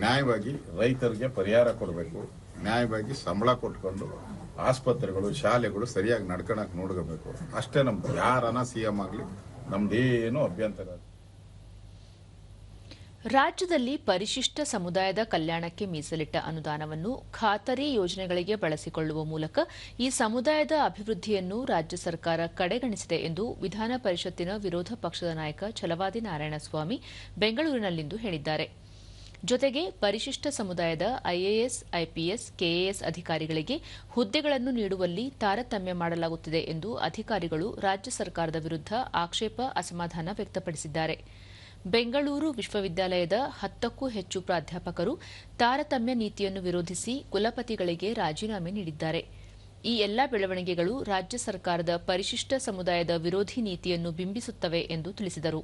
ನ್ಯಾಯವಾಗಿ ರೈತರಿಗೆ ಪರಿಹಾರ ಕೊಡಬೇಕು, ನ್ಯಾಯವಾಗಿ ಸಂಬಳ ಕೊಟ್ಕೊಂಡು ಆಸ್ಪತ್ರೆಗಳು ಶಾಲೆಗಳು ಸರಿಯಾಗಿ ನಡ್ಕೊಳಕ್ ನೋಡ್ಕೋಬೇಕು. ಅಷ್ಟೇ ನಮ್ದು. ಯಾರನ್ನ CM ಆಗಲಿ ನಮ್ದೇನು ಅಭ್ಯಂತರ. ರಾಜ್ಯದಲ್ಲಿ ಪರಿಶಿಷ್ಟ ಸಮುದಾಯದ ಕಲ್ಯಾಣಕ್ಕೆ ಮೀಸಲಿಟ್ಟ ಅನುದಾನವನ್ನು ಖಾತರಿ ಯೋಜನೆಗಳಿಗೆ ಬಳಸಿಕೊಳ್ಳುವ ಮೂಲಕ ಈ ಸಮುದಾಯದ ಅಭಿವೃದ್ಧಿಯನ್ನು ರಾಜ್ಯ ಸರ್ಕಾರ ಕಡೆಗಣಿಸಿದೆ ಎಂದು ವಿಧಾನ ಪರಿಷತ್ತಿನ ವಿರೋಧ ಪಕ್ಷದ ನಾಯಕ ಛಲವಾದಿ ನಾರಾಯಣಸ್ವಾಮಿ ಬೆಂಗಳೂರಿನಲ್ಲಿಂದು ಹೇಳಿದ್ದಾರೆ. ಜೊತೆಗೆ ಪರಿಶಿಷ್ಟ ಸಮುದಾಯದ IAS, IPS, KAS ಅಧಿಕಾರಿಗಳಿಗೆ ಹುದ್ದೆಗಳನ್ನು ನೀಡುವಲ್ಲಿ ತಾರತಮ್ಯ ಮಾಡಲಾಗುತ್ತಿದೆ ಎಂದು ಅಧಿಕಾರಿಗಳು ರಾಜ್ಯ ಸರ್ಕಾರದ ವಿರುದ್ಧ ಆಕ್ಷೇಪ, ಅಸಮಾಧಾನ ವ್ಯಕ್ತಪಡಿಸಿದ್ದಾರೆ. ಬೆಂಗಳೂರು ವಿಶ್ವವಿದ್ಯಾಲಯದ 10ಕ್ಕೂ ಹೆಚ್ಚು ಪ್ರಾಧ್ಯಾಪಕರು ತಾರತಮ್ಯ ನೀತಿಯನ್ನು ವಿರೋಧಿಸಿ ಕುಲಪತಿಗಳಿಗೆ ರಾಜೀನಾಮೆ ನೀಡಿದ್ದಾರೆ. ಈ ಎಲ್ಲಾ ಬೆಳವಣಿಗೆಗಳು ರಾಜ್ಯ ಸರ್ಕಾರದ ಪರಿಶಿಷ್ಟ ಸಮುದಾಯದ ವಿರೋಧಿ ನೀತಿಯನ್ನು ಬಿಂಬಿಸುತ್ತವೆ ಎಂದು ತಿಳಿಸಿದರು.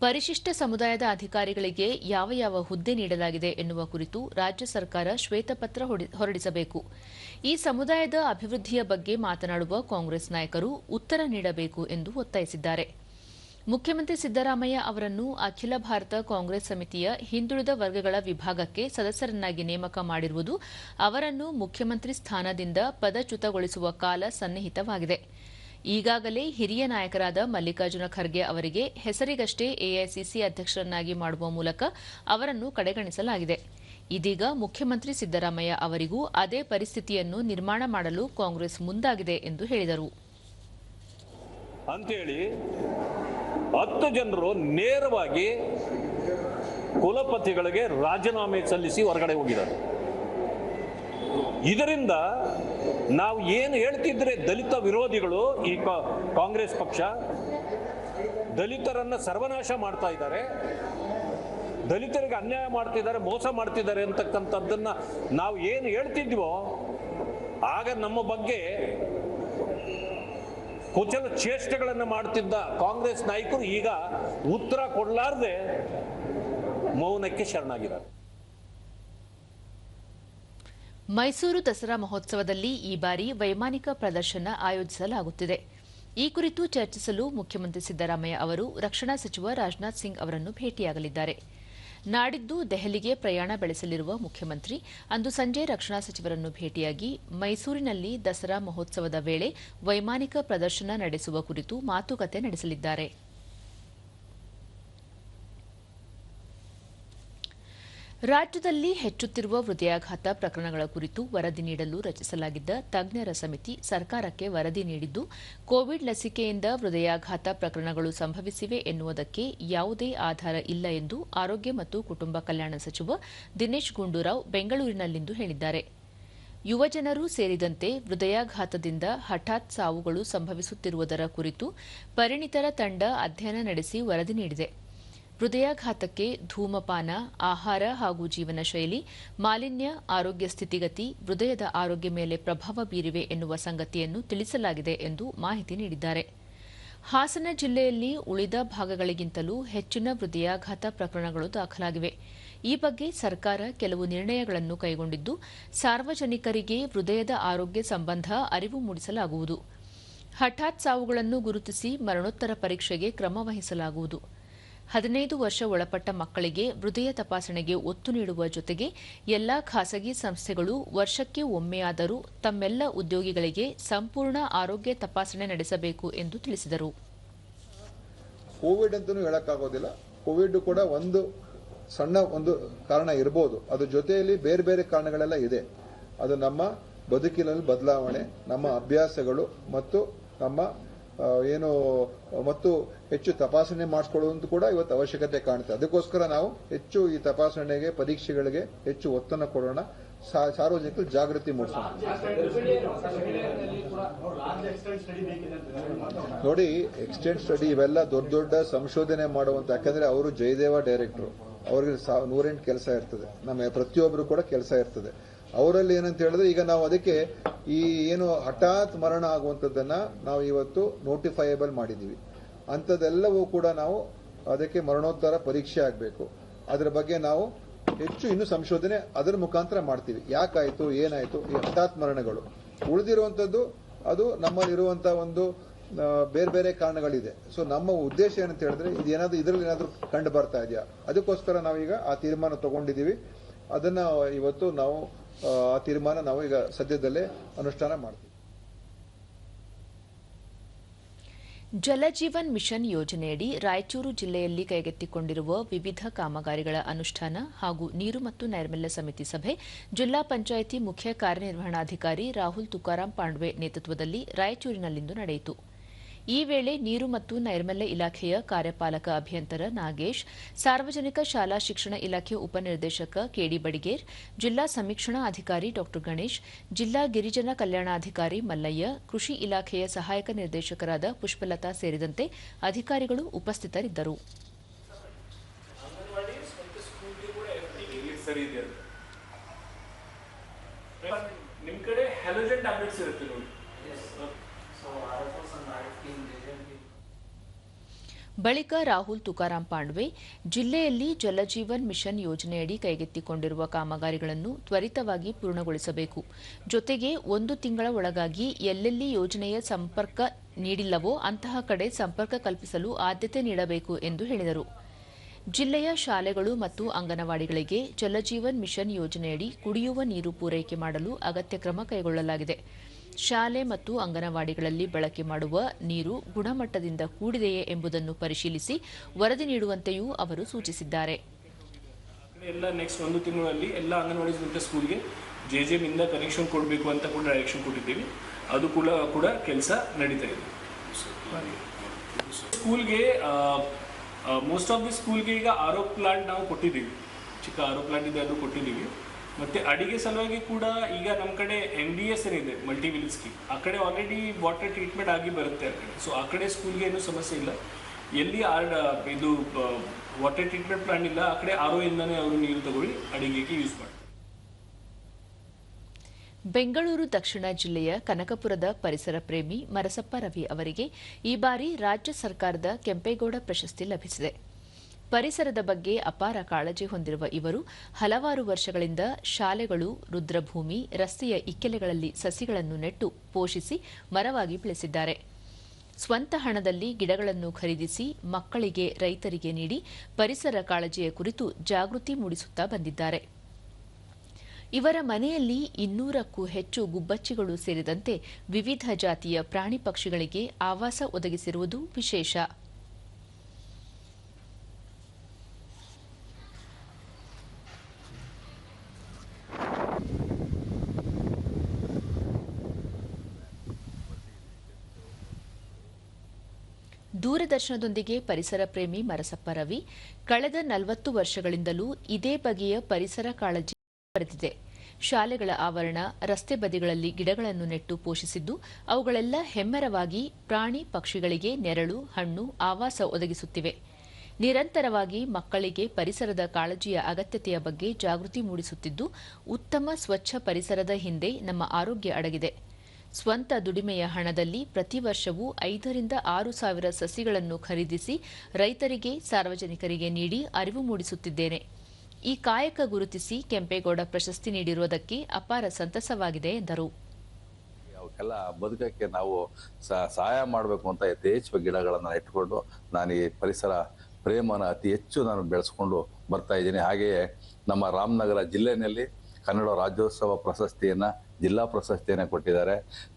ಪರಿಶಿಷ್ಟ ಸಮುದಾಯದ ಅಧಿಕಾರಿಗಳಿಗೆ ಯಾವ ಯಾವ ಹುದ್ದೆ ನೀಡಲಾಗಿದೆ ಎನ್ನುವ ಕುರಿತು ರಾಜ್ಯ ಸರ್ಕಾರ ಶ್ವೇತಪತ್ರ ಹೊರಡಿಸಬೇಕು. ಈ ಸಮುದಾಯದ ಅಭಿವೃದ್ಧಿಯ ಬಗ್ಗೆ ಮಾತನಾಡುವ ಕಾಂಗ್ರೆಸ್ ನಾಯಕರು ಉತ್ತರ ನೀಡಬೇಕು ಎಂದು ಒತ್ತಾಯಿಸಿದ್ದಾರೆ. ಮುಖ್ಯಮಂತ್ರಿ ಸಿದ್ದರಾಮಯ್ಯ ಅವರನ್ನು ಅಖಿಲ ಭಾರತ ಕಾಂಗ್ರೆಸ್ ಸಮಿತಿಯ ಹಿಂದುಳಿದ ವರ್ಗಗಳ ವಿಭಾಗಕ್ಕೆ ಸದಸ್ಯರನ್ನಾಗಿ ನೇಮಕ ಮಾಡಿರುವುದು ಅವರನ್ನು ಮುಖ್ಯಮಂತ್ರಿ ಸ್ಥಾನದಿಂದ ಪದಚ್ಯುತಗೊಳಿಸುವ ಕಾಲ ಸನ್ನಿಹಿತವಾಗಿದೆ. ಈಗಾಗಲೇ ಹಿರಿಯ ನಾಯಕರಾದ ಮಲ್ಲಿಕಾರ್ಜುನ ಖರ್ಗೆ ಅವರಿಗೆ ಹೆಸರಿಗಷ್ಟೇ AICC ಅಧ್ಯಕ್ಷರನ್ನಾಗಿ ಮಾಡುವ ಮೂಲಕ ಅವರನ್ನು ಕಡೆಗಣಿಸಲಾಗಿದೆ. ಇದೀಗ ಮುಖ್ಯಮಂತ್ರಿ ಸಿದ್ದರಾಮಯ್ಯ ಅವರಿಗೂ ಅದೇ ಪರಿಸ್ಥಿತಿಯನ್ನು ನಿರ್ಮಾಣ ಮಾಡಲು ಕಾಂಗ್ರೆಸ್ ಮುಂದಾಗಿದೆ ಎಂದು ಹೇಳಿದರು. ಅಂತೇಳಿ 10 ಜನರು ನೇರವಾಗಿ ಕುಲಪತಿಗಳಿಗೆ ರಾಜೀನಾಮೆ ಸಲ್ಲಿಸಿ ಹೊರಗಡೆ ಹೋಗಿದ್ದಾರೆ. ಇದರಿಂದ ನಾವು ಏನು ಹೇಳ್ತಿದ್ರೆ ದಲಿತ ವಿರೋಧಿಗಳು, ಈ ಕಾಂಗ್ರೆಸ್ ಪಕ್ಷ ದಲಿತರನ್ನ ಸರ್ವನಾಶ ಮಾಡ್ತಾ ಇದ್ದಾರೆ, ದಲಿತರಿಗೆ ಅನ್ಯಾಯ ಮಾಡ್ತಿದ್ದಾರೆ, ಮೋಸ ಮಾಡ್ತಿದ್ದಾರೆ ಅಂತಕ್ಕಂಥದ್ದನ್ನ ನಾವು ಏನು ಹೇಳ್ತಿದ್ವೋ ಆಗ ನಮ್ಮ ಬಗ್ಗೆ ಕುಚಲ ಚೇಷ್ಟೆಗಳನ್ನು ಮಾಡುತ್ತಿದ್ದ ಕಾಂಗ್ರೆಸ್ ನಾಯಕರು ಈಗ ಉತ್ತರ ಕೊಡಲಾರದೆ ಮೌನಕ್ಕೆ ಶರಣಾಗಿದ್ದಾರೆ. ಮೈಸೂರು ದಸರಾ ಮಹೋತ್ಸವದಲ್ಲಿ ಈ ಬಾರಿ ವೈಮಾನಿಕ ಪ್ರದರ್ಶನ ಆಯೋಜಿಸಲಾಗುತ್ತಿದೆ. ಈ ಕುರಿತು ಚರ್ಚಿಸಲು ಮುಖ್ಯಮಂತ್ರಿ ಸಿದ್ದರಾಮಯ್ಯ ಅವರು ರಕ್ಷಣಾ ಸಚಿವ ರಾಜನಾಥ್ ಸಿಂಗ್ ಅವರನ್ನು ಭೇಟಿಯಾಗಲಿದ್ದಾರೆ. ನಾಡಿದ್ದು ದೆಹಲಿಗೆ ಪ್ರಯಾಣ ಬೆಳೆಸಲಿರುವ ಮುಖ್ಯಮಂತ್ರಿ ಅಂದು ಸಂಜೆ ರಕ್ಷಣಾ ಸಚಿವರನ್ನು ಭೇಟಿಯಾಗಿ ಮೈಸೂರಿನಲ್ಲಿ ದಸರಾ ಮಹೋತ್ಸವದ ವೇಳೆ ವೈಮಾನಿಕ ಪ್ರದರ್ಶನ ನಡೆಸುವ ಕುರಿತು ಮಾತುಕತೆ ನಡೆಸಲಿದ್ದಾರೆ. ರಾಜ್ಯದಲ್ಲಿ ಹೆಚ್ಚುತ್ತಿರುವ ಹೃದಯಾಘಾತ ಪ್ರಕರಣಗಳ ಕುರಿತು ವರದಿ ನೀಡಲು ರಚಿಸಲಾಗಿದ್ದ ತಜ್ಞರ ಸಮಿತಿ ಸರ್ಕಾರಕ್ಕೆ ವರದಿ ನೀಡಿದ್ದು, ಕೋವಿಡ್ ಲಸಿಕೆಯಿಂದ ಹೃದಯಾಘಾತ ಪ್ರಕರಣಗಳು ಸಂಭವಿಸಿವೆ ಎನ್ನುವುದಕ್ಕೆ ಯಾವುದೇ ಆಧಾರ ಇಲ್ಲ ಎಂದು ಆರೋಗ್ಯ ಮತ್ತು ಕುಟುಂಬ ಕಲ್ಯಾಣ ಸಚಿವ ದಿನೇಶ್ ಗುಂಡೂರಾವ್ ಬೆಂಗಳೂರಿನಲ್ಲಿಂದು ಹೇಳಿದ್ದಾರೆ. ಯುವಜನರು ಸೇರಿದಂತೆ ಹೃದಯಾಘಾತದಿಂದ ಹಠಾತ್ ಸಾವುಗಳು ಸಂಭವಿಸುತ್ತಿರುವುದರ ಕುರಿತು ಪರಿಣಿತರ ತಂಡ ಅಧ್ಯಯನ ನಡೆಸಿ ವರದಿ ನೀಡಿದೆ. ಹೃದಯಾಘಾತಕ್ಕೆ ಧೂಮಪಾನ, ಆಹಾರ ಹಾಗೂ ಜೀವನ ಶೈಲಿ, ಮಾಲಿನ್ಯ, ಆರೋಗ್ಯ ಸ್ಥಿತಿಗತಿ, ಹೃದಯದ ಆರೋಗ್ಯ ಮೇಲೆ ಪ್ರಭಾವ ಬೀರಿವೆ ಎನ್ನುವ ಸಂಗತಿಯನ್ನು ತಿಳಿಸಲಾಗಿದೆ ಎಂದು ಮಾಹಿತಿ ನೀಡಿದ್ದಾರೆ. ಹಾಸನ ಜಿಲ್ಲೆಯಲ್ಲಿ ಉಳಿದ ಭಾಗಗಳಿಗಿಂತಲೂ ಹೆಚ್ಚಿನ ಹೃದಯಾಘಾತ ಪ್ರಕರಣಗಳು ದಾಖಲಾಗಿವೆ. ಈ ಬಗ್ಗೆ ಸರ್ಕಾರ ಕೆಲವು ನಿರ್ಣಯಗಳನ್ನು ಕೈಗೊಂಡಿದ್ದು, ಸಾರ್ವಜನಿಕರಿಗೆ ಹೃದಯದ ಆರೋಗ್ಯ ಸಂಬಂಧ ಅರಿವು ಮೂಡಿಸಲಾಗುವುದು. ಹಠಾತ್ ಸಾವುಗಳನ್ನು ಗುರುತಿಸಿ ಮರಣೋತ್ತರ ಪರೀಕ್ಷೆಗೆ ಕ್ರಮ ವಹಿಸಲಾಗುವುದು. 15 ವರ್ಷ ಒಳಪಟ್ಟ ಮಕ್ಕಳಿಗೆ ಹೃದಯ ತಪಾಸಣೆಗೆ ಒತ್ತು ನೀಡುವ ಜೊತೆಗೆ ಎಲ್ಲಾ ಖಾಸಗಿ ಸಂಸ್ಥೆಗಳು ವರ್ಷಕ್ಕೆ ಒಮ್ಮೆಯಾದರೂ ತಮ್ಮೆಲ್ಲ ಉದ್ಯೋಗಿಗಳಿಗೆ ಸಂಪೂರ್ಣ ಆರೋಗ್ಯ ತಪಾಸಣೆ ನಡೆಸಬೇಕು ಎಂದು ತಿಳಿಸಿದರು. ಕೋವಿಡ್ ಅಂತಲೂ ಹೇಳೋಕ್ಕಾಗೋದಿಲ್ಲ. ಕೋವಿಡ್ ಕೂಡ ಒಂದು ಸಣ್ಣ ಒಂದು ಕಾರಣ ಇರ್ಬೋದು, ಅದ್ರ ಜೊತೆಯಲ್ಲಿ ಬೇರೆ ಬೇರೆ ಕಾರಣಗಳೆಲ್ಲ ಇದೆ. ಅದು ನಮ್ಮ ಬದುಕಿನಲ್ಲಿ ಬದಲಾವಣೆ, ನಮ್ಮ ಅಭ್ಯಾಸಗಳು ಮತ್ತು ನಮ್ಮ ಮತ್ತು ಹೆಚ್ಚು ತಪಾಸಣೆ ಮಾಡಿಸ್ಕೊಳ್ಳುವಂತ ಕೂಡ ಇವತ್ತು ಅವಶ್ಯಕತೆ ಕಾಣುತ್ತೆ. ಅದಕ್ಕೋಸ್ಕರ ನಾವು ಹೆಚ್ಚು ಈ ತಪಾಸಣೆಗೆ, ಪರೀಕ್ಷೆಗಳಿಗೆ ಹೆಚ್ಚು ಒತ್ತನ್ನು ಕೊಡೋಣ, ಸಾರ್ವಜನಿಕರು ಜಾಗೃತಿ ಮೂಡಿಸೋಣ. ನೋಡಿ, ಎಕ್ಸ್ಟೆಂಟ್ ಸ್ಟಡಿ ಇವೆಲ್ಲ ದೊಡ್ಡ ದೊಡ್ಡ ಸಂಶೋಧನೆ ಮಾಡುವಂತ, ಯಾಕಂದ್ರೆ ಅವರು ಜಯದೇವ ಡೈರೆಕ್ಟರ್, ಅವ್ರಿಗೆ 108 ಕೆಲಸ ಇರ್ತದೆ, ನಮ್ಮ ಪ್ರತಿಯೊಬ್ಬರು ಕೂಡ ಕೆಲಸ ಇರ್ತದೆ. ಅವರಲ್ಲಿ ಏನಂತ ಹೇಳಿದ್ರೆ, ಈಗ ನಾವು ಅದಕ್ಕೆ ಈ ಹಠಾತ್ ಮರಣ ಆಗುವಂಥದ್ದನ್ನ ನಾವು ಇವತ್ತು ನೋಟಿಫೈಯಬಲ್ ಮಾಡಿದ್ದೀವಿ. ಅಂಥದ್ದೆಲ್ಲವೂ ಕೂಡ ನಾವು ಅದಕ್ಕೆ ಮರಣೋತ್ತರ ಪರೀಕ್ಷೆ ಆಗಬೇಕು. ಅದರ ಬಗ್ಗೆ ನಾವು ಹೆಚ್ಚು ಇನ್ನೂ ಸಂಶೋಧನೆ ಅದರ ಮುಖಾಂತರ ಮಾಡ್ತೀವಿ. ಯಾಕಾಯ್ತು, ಏನಾಯ್ತು ಈ ಹಠಾತ್ ಮರಣಗಳು. ಉಳಿದಿರುವಂಥದ್ದು ಅದು ನಮ್ಮಲ್ಲಿರುವಂಥ ಒಂದು ಬೇರೆ ಬೇರೆ ಕಾರಣಗಳಿದೆ. ಸೊ ನಮ್ಮ ಉದ್ದೇಶ ಏನಂತ ಹೇಳಿದ್ರೆ, ಇದರಲ್ಲಿ ಏನಾದರೂ ಕಂಡು ಬರ್ತಾ ಇದೆಯಾ, ಅದಕ್ಕೋಸ್ಕರ ನಾವೀಗ ಆ ತೀರ್ಮಾನ ತಗೊಂಡಿದ್ದೀವಿ. ಅದನ್ನ ಇವತ್ತು ನಾವು ಆ ತೀರ್ಮಾನ ನಾವು ಈಗ ಸದ್ಯದಲ್ಲೇ ಅನುಷ್ಠಾನ ಮಾಡ್ತೀವಿ. ಜಲಜೀವನ್ ಮಿಷನ್ ಯೋಜನೆಯಡಿ ರಾಯಚೂರು ಜಿಲ್ಲೆಯಲ್ಲಿ ಕೈಗೆತ್ತಿಕೊಂಡಿರುವ ವಿವಿಧ ಕಾಮಗಾರಿಗಳ ಅನುಷ್ಠಾನ ಹಾಗೂ ನೀರು ಮತ್ತು ನೈರ್ಮಲ್ಯ ಸಮಿತಿ ಸಭೆ ಜಿಲ್ಲಾ ಪಂಚಾಯಿತಿ ಮುಖ್ಯ ಕಾರ್ಯನಿರ್ವಹಣಾಧಿಕಾರಿ ರಾಹುಲ್ ತುಕಾರಾಂ ಪಾಂಡ್ವೆ ನೇತೃತ್ವದಲ್ಲಿ ರಾಯಚೂರಿನಲ್ಲಿಂದು ನಡೆಯಿತು. ಈ ವೇಳೆ ನೀರು ಮತ್ತು ನೈರ್ಮಲ್ಯ ಇಲಾಖೆಯ ಕಾರ್ಯಪಾಲಕ ಅಭಿಯಂತರ ನಾಗೇಶ್, ಸಾರ್ವಜನಿಕ ಶಾಲಾ ಶಿಕ್ಷಣ ಇಲಾಖೆ ಉಪನಿರ್ದೇಶಕ ಕೆಡಿ ಬಡಿಗೇರ್, ಜಿಲ್ಲಾ ಸಮೀಕ್ಷಣಾ ಅಧಿಕಾರಿ ಡಾ ಗಣೇಶ್, ಜಿಲ್ಲಾ ಗಿರಿಜನ ಕಲ್ಯಾಣಾಧಿಕಾರಿ ಮಲ್ಲಯ್ಯ, ಕೃಷಿ ಇಲಾಖೆಯ ಸಹಾಯಕ ನಿರ್ದೇಶಕರಾದ ಪುಷ್ಪಲತಾ ಸೇರಿದಂತೆ ಅಧಿಕಾರಿಗಳು ಉಪಸ್ಥಿತರಿದ್ದರು. ಬಳಿಕ ರಾಹುಲ್ ತುಕಾರಾಂ ಪಾಂಡ್ವೆ ಜಿಲ್ಲೆಯಲ್ಲಿ ಜಲಜೀವನ್ ಮಿಷನ್ ಯೋಜನೆಯಡಿ ಕೈಗೆತ್ತಿಕೊಂಡಿರುವ ಕಾಮಗಾರಿಗಳನ್ನು ತ್ವರಿತವಾಗಿ ಪೂರ್ಣಗೊಳಿಸಬೇಕು, ಜೊತೆಗೆ 1 ತಿಂಗಳ ಒಳಗಾಗಿ ಎಲ್ಲೆಲ್ಲಿ ಯೋಜನೆಯ ಸಂಪರ್ಕ ನೀಡಿಲ್ಲವೋ ಅಂತಹ ಕಡೆ ಸಂಪರ್ಕ ಕಲ್ಪಿಸಲು ಆದ್ಯತೆ ನೀಡಬೇಕು ಎಂದು ಹೇಳಿದರು. ಜಿಲ್ಲೆಯ ಶಾಲೆಗಳು ಮತ್ತು ಅಂಗನವಾಡಿಗಳಿಗೆ ಜಲಜೀವನ್ ಮಿಷನ್ ಯೋಜನೆಯಡಿ ಕುಡಿಯುವ ನೀರು ಪೂರೈಕೆ ಮಾಡಲು ಅಗತ್ಯ ಕ್ರಮ ಕೈಗೊಳ್ಳಲಾಗಿದೆ. ಶಾಲೆ ಮತ್ತು ಅಂಗನವಾಡಿಗಳಲ್ಲಿ ಬಳಕೆ ಮಾಡುವ ನೀರು ಗುಣಮಟ್ಟದಿಂದ ಕೂಡಿದೆಯೇ ಎಂಬುದನ್ನು ಪರಿಶೀಲಿಸಿ ವರದಿ ನೀಡುವಂತೆಯೂ ಅವರು ಸೂಚಿಸಿದ್ದಾರೆ. ಎಲ್ಲ ನೆಕ್ಸ್ಟ್ 1 ತಿಂಗಳಲ್ಲಿ ಎಲ್ಲ ಅಂಗನವಾಡಿ ಮತ್ತು ಸ್ಕೂಲ್ಗೆ ಜೆಜೆಎಂ ಇಂದ ಕನೆಕ್ಷನ್ ಕೊಡಬೇಕು ಅಂತ ಕೂಡ ಡೈರೆಕ್ಷನ್ ಕೊಟ್ಟಿದ್ದೀವಿ. ಅದು ಕೂಡ ಕೆಲಸ ನಡೀತಾ ಇದೆ. ಸ್ಕೂಲ್ಗೆ ಮೋಸ್ಟ್ ಆಫ್ ದಿ ಸ್ಕೂಲ್ಗೆ ಈಗ ಆರೋ ಪ್ಲಾಂಟ್ ನಾವು ಕೊಟ್ಟಿದ್ದೀವಿ, ಚಿಕ್ಕ ಆರೋ ಪ್ಲಾಂಟ್ ಇದೆ, ಅದು ಕೊಟ್ಟಿದ್ದೀವಿ. ಮತ್ತು ಅಡಿಗೆ ಸಲುವಾಗಿ ಕೂಡ ಈಗ ನಮ್ಮ ಕಡೆ MDS ಏನಿದೆ, ಮಲ್ಟಿ ವಿಲ್ ಸ್ಕೀಮ್, ಆ ಕಡೆ ಆಲ್ರೆಡಿ ವಾಟರ್ ಟ್ರೀಟ್ಮೆಂಟ್ ಆಗಿ ಬರುತ್ತೆ ಆ ಕಡೆ. ಸೊ ಆ ಕಡೆ ಸ್ಕೂಲ್ಗೆ ಏನೂ ಸಮಸ್ಯೆ ಇಲ್ಲ. ಎಲ್ಲಿ ಇದು ವಾಟರ್ ಟ್ರೀಟ್ಮೆಂಟ್ ಪ್ಲಾಂಟ್ ಇಲ್ಲ, ಆ ಕಡೆ RO ಇಂದನೇ ಅವರು ನೀರು ತಗೊಳ್ಳಿ ಅಡಿಗೆಗೆ ಯೂಸ್ ಮಾಡ್ತಾರೆ. ಬೆಂಗಳೂರು ದಕ್ಷಿಣ ಜಿಲ್ಲೆಯ ಕನಕಪುರದ ಪರಿಸರ ಪ್ರೇಮಿ ಮರಸಪ್ಪ ರವಿ ಅವರಿಗೆ ಈ ಬಾರಿ ರಾಜ್ಯ ಸರ್ಕಾರದ ಕೆಂಪೇಗೌಡ ಪ್ರಶಸ್ತಿ ಲಭಿಸಿದೆ. ಪರಿಸರದ ಬಗ್ಗೆ ಅಪಾರ ಕಾಳಜಿ ಹೊಂದಿರುವ ಇವರು ಹಲವಾರು ವರ್ಷಗಳಿಂದ ಶಾಲೆಗಳು, ರುದ್ರಭೂಮಿ, ರಸ್ತೆಯ ಇಕ್ಕೆಲೆಗಳಲ್ಲಿ ಸಸಿಗಳನ್ನು ನೆಟ್ಟು ಪೋಷಿಸಿ ಮರವಾಗಿ ಬೆಳೆಸಿದ್ದಾರೆ. ಸ್ವಂತ ಹಣದಲ್ಲಿ ಗಿಡಗಳನ್ನು ಖರೀದಿಸಿ ಮಕ್ಕಳಿಗೆ, ರೈತರಿಗೆ ನೀಡಿ ಪರಿಸರ ಕಾಳಜಿಯ ಕುರಿತು ಜಾಗೃತಿ ಮೂಡಿಸುತ್ತಾ ಬಂದಿದ್ದಾರೆ. ಇವರ ಮನೆಯಲ್ಲಿ 200ಕ್ಕೂ ಹೆಚ್ಚು ಗುಬ್ಬಚ್ಚಿಗಳು ಸೇರಿದಂತೆ ವಿವಿಧ ಜಾತಿಯ ಪ್ರಾಣಿ ಪಕ್ಷಿಗಳಿಗೆ ಆವಾಸ ಒದಗಿಸಿರುವುದು ವಿಶೇಷ. ದೂರದರ್ಶನದೊಂದಿಗೆ ಪರಿಸರ ಪ್ರೇಮಿ ಮರಸಪ್ಪ ರವಿ ಕಳೆದ 40 ವರ್ಷಗಳಿಂದಲೂ ಇದೇ ಬಗೆಯ ಪರಿಸರ ಕಾಳಜಿ ಬರೆದಿದೆ. ಶಾಲೆಗಳ ಆವರಣ, ರಸ್ತೆ ಬದಿಗಳಲ್ಲಿ ಗಿಡಗಳನ್ನು ನೆಟ್ಟು ಪೋಷಿಸಿದ್ದು ಅವುಗಳೆಲ್ಲ ಹೆಮ್ಮೆರವಾಗಿ ಪ್ರಾಣಿ ಪಕ್ಷಿಗಳಿಗೆ ನೆರಳು, ಹಣ್ಣು, ಆವಾಸ ಒದಗಿಸುತ್ತಿವೆ. ನಿರಂತರವಾಗಿ ಮಕ್ಕಳಿಗೆ ಪರಿಸರದ ಕಾಳಜಿಯ ಅಗತ್ಯತೆಯ ಬಗ್ಗೆ ಜಾಗೃತಿ ಮೂಡಿಸುತ್ತಿದ್ದು, ಉತ್ತಮ ಸ್ವಚ್ಛ ಪರಿಸರದ ಹಿಂದೆ ನಮ್ಮ ಆರೋಗ್ಯ ಅಡಗಿದೆ. ಸ್ವಂತ ದುಡಿಮೆಯ ಹಣದಲ್ಲಿ ಪ್ರತಿ ವರ್ಷವೂ 5 ರಿಂದ 6 ಸಾವಿರ ಸಸಿಗಳನ್ನು ಖರೀದಿಸಿ ರೈತರಿಗೆ, ಸಾರ್ವಜನಿಕರಿಗೆ ನೀಡಿ ಅರಿವು ಮೂಡಿಸುತ್ತಿದ್ದೇನೆ. ಈ ಕಾಯಕ ಗುರುತಿಸಿ ಕೆಂಪೇಗೌಡ ಪ್ರಶಸ್ತಿ ನೀಡಿರುವುದಕ್ಕೆ ಅಪಾರ ಸಂತಸವಾಗಿದೆ ಎಂದರು. ಅವಕ್ಕೆಲ್ಲ ಬದುಕಕ್ಕೆ ನಾವು ಸಹಾಯ ಮಾಡಬೇಕು ಅಂತ ಯಥೇಚ್ಛ ಗಿಡಗಳನ್ನು ಇಟ್ಕೊಂಡು ನಾನು ಈ ಪರಿಸರ ಪ್ರೇಮನ ಅತಿ ಹೆಚ್ಚು ನಾನು ಬೆಳೆಸ್ಕೊಂಡು ಬರ್ತಾ ಇದ್ದೀನಿ. ಹಾಗೆಯೇ ನಮ್ಮ ರಾಮನಗರ ಜಿಲ್ಲೆಯಲ್ಲಿ ಕನ್ನಡ ರಾಜ್ಯೋತ್ಸವ ಪ್ರಶಸ್ತಿಯನ್ನು, ಜಿಲ್ಲಾ ಪ್ರಶಸ್ತಿಯನ್ನು ಕೊಟ್ಟಿದ್ದಾರೆ.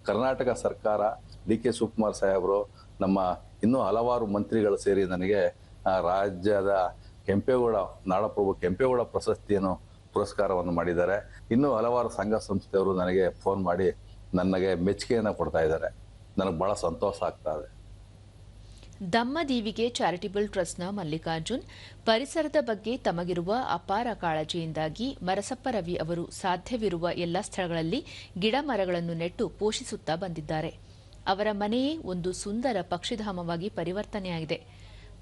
ಕರ್ನಾಟಕ ಸರ್ಕಾರ, DK ಶಿವಕುಮಾರ್ ಸಾಹೇಬರು, ನಮ್ಮ ಇನ್ನೂ ಹಲವಾರು ಮಂತ್ರಿಗಳು ಸೇರಿ ನನಗೆ ರಾಜ್ಯದ ಕೆಂಪೇಗೌಡ ನಾಡಪ್ರಭು ಕೆಂಪೇಗೌಡ ಪ್ರಶಸ್ತಿಯನ್ನು ಪುರಸ್ಕಾರವನ್ನು ಮಾಡಿದ್ದಾರೆ. ಇನ್ನೂ ಹಲವಾರು ಸಂಘ ಸಂಸ್ಥೆಯವರು ನನಗೆ ಫೋನ್ ಮಾಡಿ ನನಗೆ ಮೆಚ್ಚುಗೆಯನ್ನು ಕೊಡ್ತಾ ಇದ್ದಾರೆ. ನನಗೆ ಬಹಳ ಸಂತೋಷ ಆಗ್ತಾ ಇದೆ. ದಮ್ಮದೀವಿಗೆ ಚಾರಿಟಬಲ್ ಟ್ರಸ್ಟ್ನ ಮಲ್ಲಿಕಾರ್ಜುನ್, ಪರಿಸರದ ಬಗ್ಗೆ ತಮಗಿರುವ ಅಪಾರ ಕಾಳಜಿಯಿಂದಾಗಿ ಮರಸಪ್ಪ ರವಿ ಅವರು ಸಾಧ್ಯವಿರುವ ಎಲ್ಲ ಸ್ಥಳಗಳಲ್ಲಿ ಗಿಡ ಮರಗಳನ್ನು ನೆಟ್ಟು ಪೋಷಿಸುತ್ತಾ ಬಂದಿದ್ದಾರೆ. ಅವರ ಮನೆಯೇ ಒಂದು ಸುಂದರ ಪಕ್ಷಿಧಾಮವಾಗಿ ಪರಿವರ್ತನೆಯಾಗಿದೆ.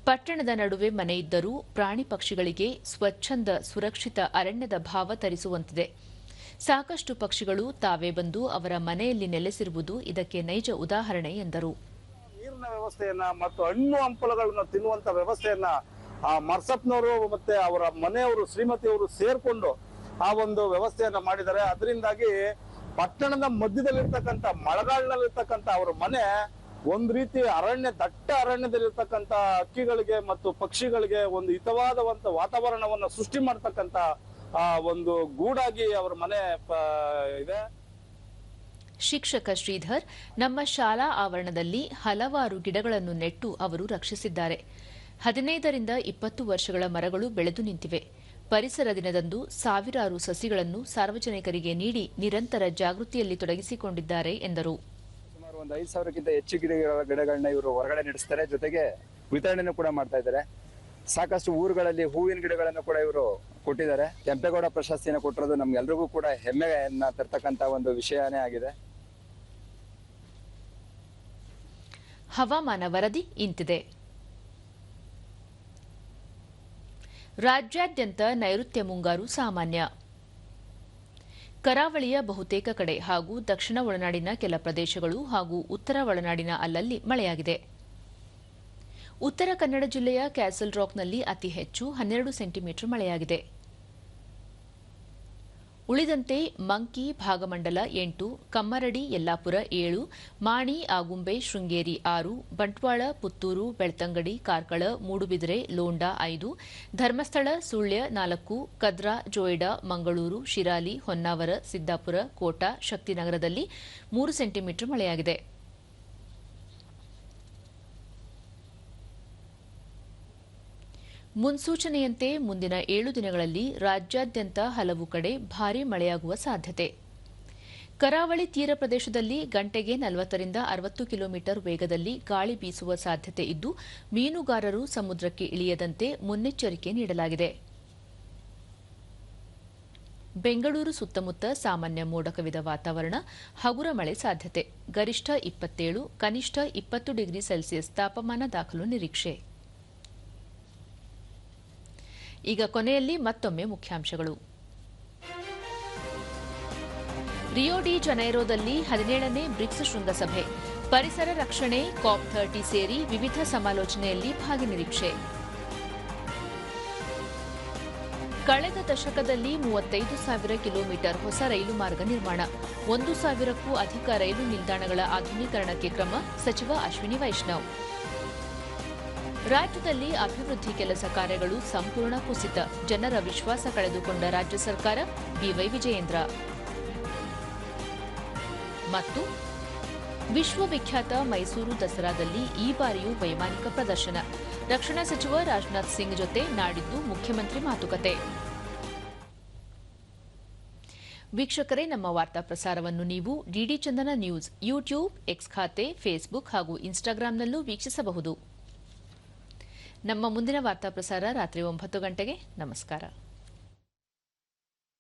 ಪಟ್ಟಣದ ನಡುವೆ ಮನೆ ಇದ್ದರೂ ಪ್ರಾಣಿ ಪಕ್ಷಿಗಳಿಗೆ ಸ್ವಚ್ಛಂದ ಸುರಕ್ಷಿತ ಅರಣ್ಯದ ಭಾವ ತರಿಸುವಂತಿದೆ. ಸಾಕಷ್ಟು ಪಕ್ಷಿಗಳು ತಾವೇ ಬಂದು ಅವರ ಮನೆಯಲ್ಲಿ ನೆಲೆಸಿರುವುದು ಇದಕ್ಕೆ ನೈಜ ಉದಾಹರಣೆ ಎಂದರು. ನೀರಿನ ವ್ಯವಸ್ಥೆಯನ್ನ ಮತ್ತು ಹಣ್ಣು ಹಂಪಲುಗಳನ್ನು ತಿನ್ನುವಂತ ವ್ಯವಸ್ಥೆಯನ್ನ ಮರ್ಸಪ್ನವರು ಮತ್ತೆ ಅವರ ಮನೆಯವರು ಶ್ರೀಮತಿಯವರು ಸೇರ್ಕೊಂಡು ಆ ಒಂದು ವ್ಯವಸ್ಥೆಯನ್ನ ಮಾಡಿದ್ದಾರೆ. ಅದರಿಂದಾಗಿ ಪಟ್ಟಣದ ಮಧ್ಯದಲ್ಲಿರ್ತಕ್ಕಂಥ ಮಳೆಗಾಲಿನಲ್ಲಿರ್ತಕ್ಕಂಥ ಅವರ ಮನೆ ಒಂದ್ ರೀತಿ ದಟ್ಟ ಅರಣ್ಯದಲ್ಲಿರ್ತಕ್ಕಂಥ ಹಕ್ಕಿಗಳಿಗೆ ಮತ್ತು ಪಕ್ಷಿಗಳಿಗೆ ಒಂದು ಹಿತವಾದಂತ ವಾತಾವರಣವನ್ನ ಸೃಷ್ಟಿ ಮಾಡ್ತಕ್ಕಂಥ ಒಂದು ಗೂಡಾಗಿ ಅವರ ಮನೆ ಇದೆ. ಶಿಕ್ಷಕ ಶ್ರೀಧರ್, ನಮ್ಮ ಶಾಲಾ ಆವರಣದಲ್ಲಿ ಹಲವಾರು ಗಿಡಗಳನ್ನು ನೆಟ್ಟು ಅವರು ರಕ್ಷಿಸಿದ್ದಾರೆ. 15ರಿಂದ 20 ವರ್ಷಗಳ ಮರಗಳು ಬೆಳೆದು ನಿಂತಿವೆ. ಪರಿಸರ ದಿನದಂದು ಸಾವಿರಾರು ಸಸಿಗಳನ್ನು ಸಾರ್ವಜನಿಕರಿಗೆ ನೀಡಿ ನಿರಂತರ ಜಾಗೃತಿಯಲ್ಲಿ ತೊಡಗಿಸಿಕೊಂಡಿದ್ದಾರೆ ಎಂದರು. ಸುಮಾರು ಒಂದು 5,000ಕ್ಕಿಂತ ಹೆಚ್ಚು ಗಿಡಗಳನ್ನ ಇವರು ಹೊರಗಡೆ ನಡೆಸ್ತಾರೆ. ಜೊತೆಗೆ ವಿತರಣೆಯನ್ನು ಕೂಡ ಮಾಡ್ತಾ ಇದ್ದಾರೆ. ಸಾಕಷ್ಟು ಊರುಗಳಲ್ಲಿ ಹೂವಿನ ಗಿಡಗಳನ್ನು ಕೂಡ ಇವರು ಕೊಟ್ಟಿದ್ದಾರೆ. ಕೆಂಪೇಗೌಡ ಪ್ರಶಸ್ತಿಯನ್ನು ಕೊಟ್ಟಿರೋದು ನಮ್ಗೆಲ್ರಿಗೂ ಕೂಡ ಹೆಮ್ಮೆಯನ್ನ ತರ್ತಕ್ಕಂತ ಒಂದು ವಿಷಯನೇ ಆಗಿದೆ. ಹವಾಮಾನ ವರದಿ ಇಂತಿದೆ. ರಾಜ್ಯಾದ್ಯಂತ ನೈಋತ್ಯ ಮುಂಗಾರು ಸಾಮಾನ್ಯ. ಕರಾವಳಿಯ ಬಹುತೇಕ ಕಡೆ ಹಾಗೂ ದಕ್ಷಿಣ ಒಳನಾಡಿನ ಕೆಲ ಪ್ರದೇಶಗಳು ಹಾಗೂ ಉತ್ತರ ಒಳನಾಡಿನ ಅಲ್ಲಲ್ಲಿ ಮಳೆಯಾಗಿದೆ. ಉತ್ತರ ಕನ್ನಡ ಜಿಲ್ಲೆಯ ಕ್ಯಾಸಲ್ ರಾಕ್ನಲ್ಲಿ ಅತಿ ಹೆಚ್ಚು 12 ಸೆಂಟಿಮೀಟರ್ ಮಳೆಯಾಗಿದೆ. ಉಳಿದಂತೆ ಮಂಕಿ, ಭಾಗಮಂಡಲ 8, ಕಮ್ಮರಡಿ, ಯಲ್ಲಾಪುರ 7, ಮಾಣಿ, ಆಗುಂಬೆ, ಶೃಂಗೇರಿ 6, ಬಂಟ್ವಾಳ, ಪುತ್ತೂರು, ಬೆಳ್ತಂಗಡಿ, ಕಾರ್ಕಳ, ಮೂಡುಬಿದಿರೆ, ಲೋಂಡಾ 5, ಧರ್ಮಸ್ಥಳ, ಸುಳ್ಯ 4, ಕದ್ರಾ, ಜೋಯಿಡಾ, ಮಂಗಳೂರು, ಶಿರಾಲಿ, ಹೊನ್ನಾವರ, ಸಿದ್ದಾಪುರ, ಕೋಟಾ, ಶಕ್ತಿನಗರದಲ್ಲಿ 3 ಸೆಂಟಿಮೀಟರ್ ಮಳೆಯಾಗಿದೆ. ಮುನ್ಸೂಚನೆಯಂತೆ ಮುಂದಿನ 7 ದಿನಗಳಲ್ಲಿ ರಾಜ್ಯಾದ್ಯಂತ ಹಲವು ಕಡೆ ಭಾರೀ ಮಳೆಯಾಗುವ ಸಾಧ್ಯತೆ. ಕರಾವಳಿ ತೀರ ಪ್ರದೇಶದಲ್ಲಿ ಗಂಟೆಗೆ 40ರಿಂದ 60 ಕಿಲೋಮೀಟರ್ ವೇಗದಲ್ಲಿ ಗಾಳಿ ಬೀಸುವ ಸಾಧ್ಯತೆ ಇದ್ದು, ಮೀನುಗಾರರು ಸಮುದ್ರಕ್ಕೆ ಇಳಿಯದಂತೆ ಮುನ್ನೆಚ್ಚರಿಕೆ ನೀಡಲಾಗಿದೆ. ಬೆಂಗಳೂರು ಸುತ್ತಮುತ್ತ ಸಾಮಾನ್ಯ ಮೋಡ ಕವಿದ ವಾತಾವರಣ, ಹಗುರ ಮಳೆ ಸಾಧ್ಯತೆ. ಗರಿಷ್ಠ 27, ಕನಿಷ್ಠ 20 ಡಿಗ್ರಿ ಸೆಲ್ಸಿಯಸ್ ತಾಪಮಾನ ದಾಖಲು ನಿರೀಕ್ಷೆ. ಈಗ ಕೊನೆಯಲ್ಲಿ ಮತ್ತೊಮ್ಮೆ ಮುಖ್ಯಾಂಶಗಳು. ರಿಯೋ ಡಿ ಜನೈರೋದಲ್ಲಿ 17ನೇ ಬ್ರಿಕ್ಸ್ ಶೃಂಗಸಭೆ, ಪರಿಸರ ರಕ್ಷಣೆ, ಕಾಪ್ 30 ಸೇರಿ ವಿವಿಧ ಸಮಾಲೋಚನೆಯಲ್ಲಿ ಭಾಗಿ ನಿರೀಕ್ಷೆ. ಕಳೆದ ದಶಕದಲ್ಲಿ 35,000 ಕಿಲೋಮೀಟರ್ ಹೊಸ ರೈಲು ಮಾರ್ಗ ನಿರ್ಮಾಣ, 1,000ಕ್ಕೂ ಅಧಿಕ ರೈಲು ನಿಲ್ದಾಣಗಳ ಆಧುನೀಕರಣಕ್ಕೆ ಕ್ರಮ, ಸಚಿವ ಅಶ್ವಿನಿ ವೈಷ್ಣವ್. ರಾಜ್ಯದಲ್ಲಿ ಅಭಿವೃದ್ಧಿ ಕೆಲಸ ಕಾರ್ಯಗಳು ಸಂಪೂರ್ಣ ಕುಸಿತ, ಜನರ ವಿಶ್ವಾಸ ಕಳೆದುಕೊಂಡ ರಾಜ್ಯ ಸರ್ಕಾರ, ಬಿವೈ ವಿಜಯೇಂದ್ರ. ಮತ್ತು ವಿಶ್ವವಿಖ್ಯಾತ ಮೈಸೂರು ದಸರಾದಲ್ಲಿ ಈ ಬಾರಿಯೂ ವೈಮಾನಿಕ ಪ್ರದರ್ಶನ, ರಕ್ಷಣಾ ಸಚಿವ ರಾಜನಾಥ್ ಸಿಂಗ್ ಜೊತೆ ನಾಡಿದ್ದು ಮುಖ್ಯಮಂತ್ರಿ ಮಾತುಕತೆ. ವೀಕ್ಷಕರೇ, ನಮ್ಮ ವಾರ್ತಾ ಪ್ರಸಾರವನ್ನು ನೀವು ಡಿಡಿ ಚಂದನ ನ್ಯೂಸ್ ಯೂಟ್ಯೂಬ್, ಎಕ್ಸ್ ಖಾತೆ, ಫೇಸ್ಬುಕ್ ಹಾಗೂ ಇನ್ಸ್ಟಾಗ್ರಾಂನಲ್ಲೂ ವೀಕ್ಷಿಸಬಹುದು. ನಮ್ಮ ಮುಂದಿನ ವಾರ್ತಾ ಪ್ರಸಾರ ರಾತ್ರಿ 9 ಗಂಟೆಗೆ. ನಮಸ್ಕಾರ.